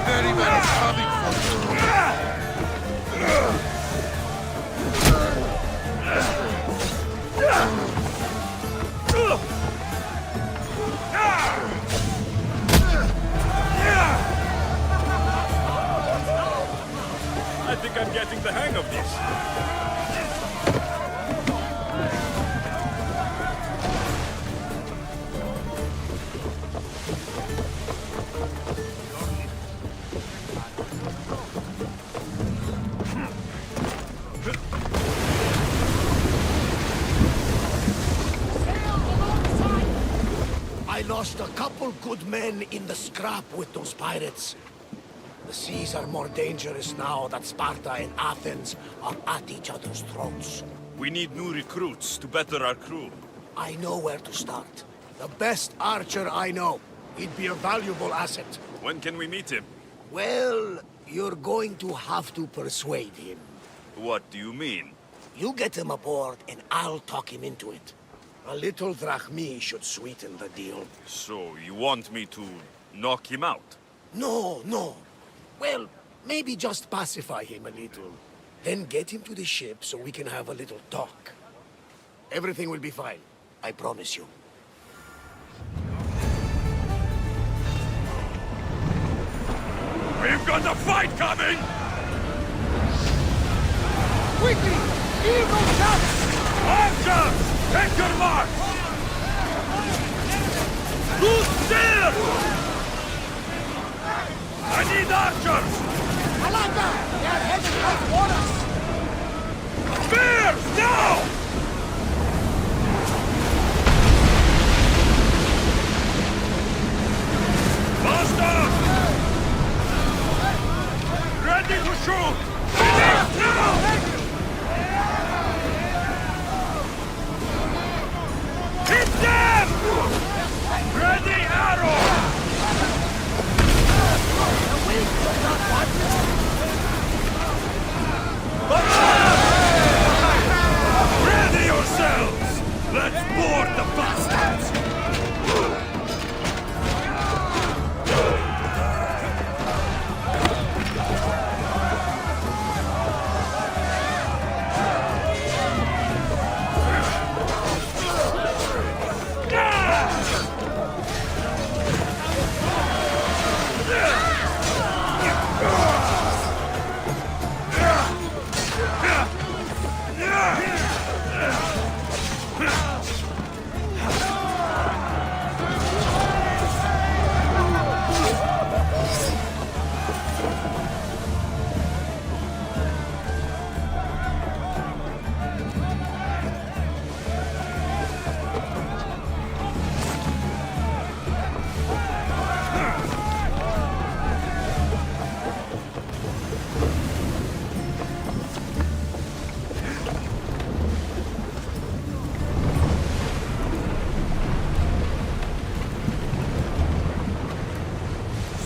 Very well, coming for I think I'm getting the hang of this. I lost a couple good men in the scrap with those pirates. The seas are more dangerous now that Sparta and Athens are at each other's throats. We need new recruits to better our crew. I know where to start. The best archer I know. He'd be a valuable asset. When can we meet him? Well, you're going to have to persuade him. What do you mean? You get him aboard and I'll talk him into it. A little drachmi should sweeten the deal. So, you want me to knock him out? No, no. Well, maybe just pacify him a little. Then get him to the ship so we can have a little talk. Everything will be fine. I promise you. We've got a fight coming! Quickly! Eagle shot! Archers! Take your mark! Loose steer! I need archers! Alanda! They are headed right toward us! Spears! Now! Master! Ready to shoot! Finish now! Hit them! Ready arrow! The wind does not want Ready yourselves! Let's board the bastards!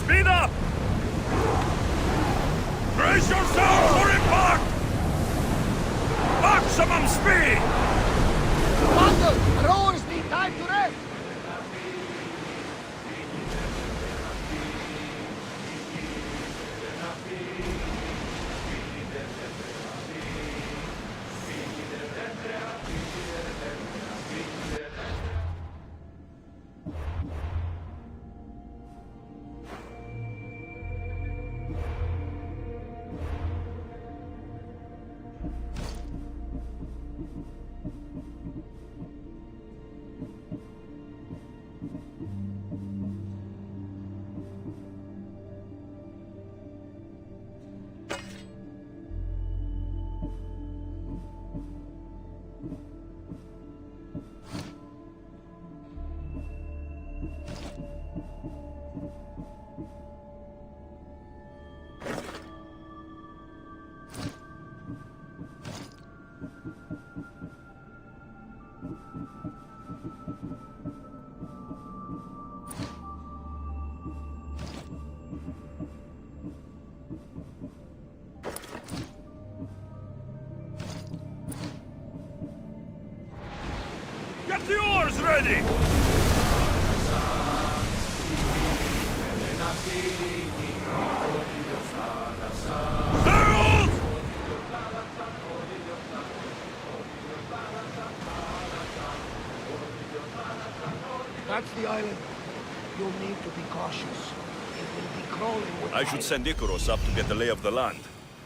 Speed up! Brace yourselves for Embark! Maximum speed! Commander! Rowers need time to rest! Get the oars ready! Sails! That's the island. You'll need to be cautious. It will be crawling with I should send Icarus up to get the lay of the land.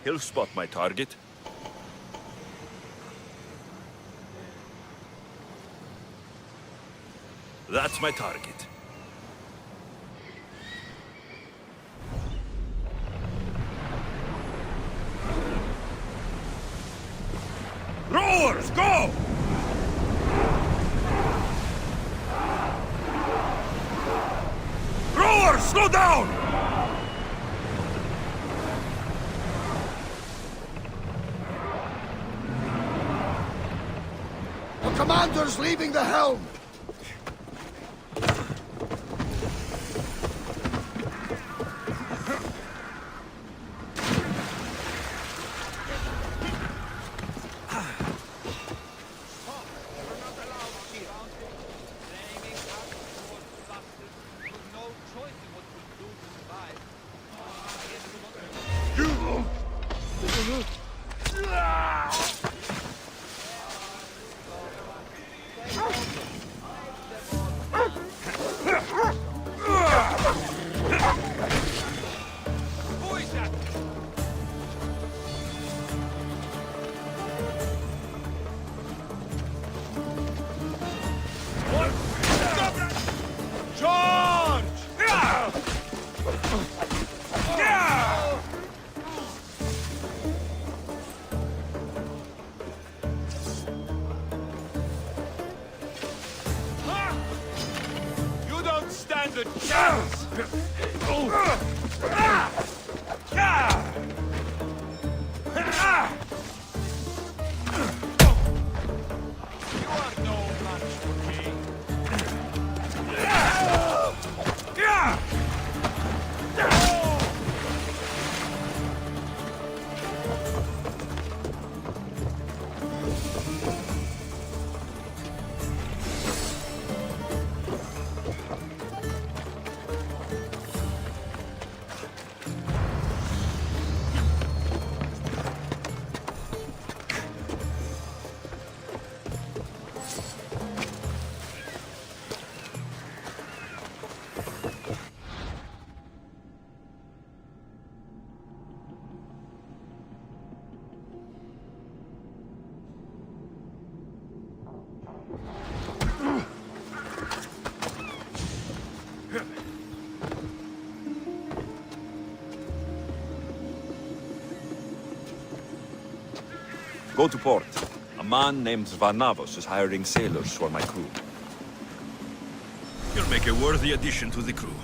He'll spot my target. That's my target. Rowers, go! Rowers, slow down! The commander's leaving the helm! the chance! You are no match for me. Go to port. A man named Varnavos is hiring sailors for my crew. You'll make a worthy addition to the crew.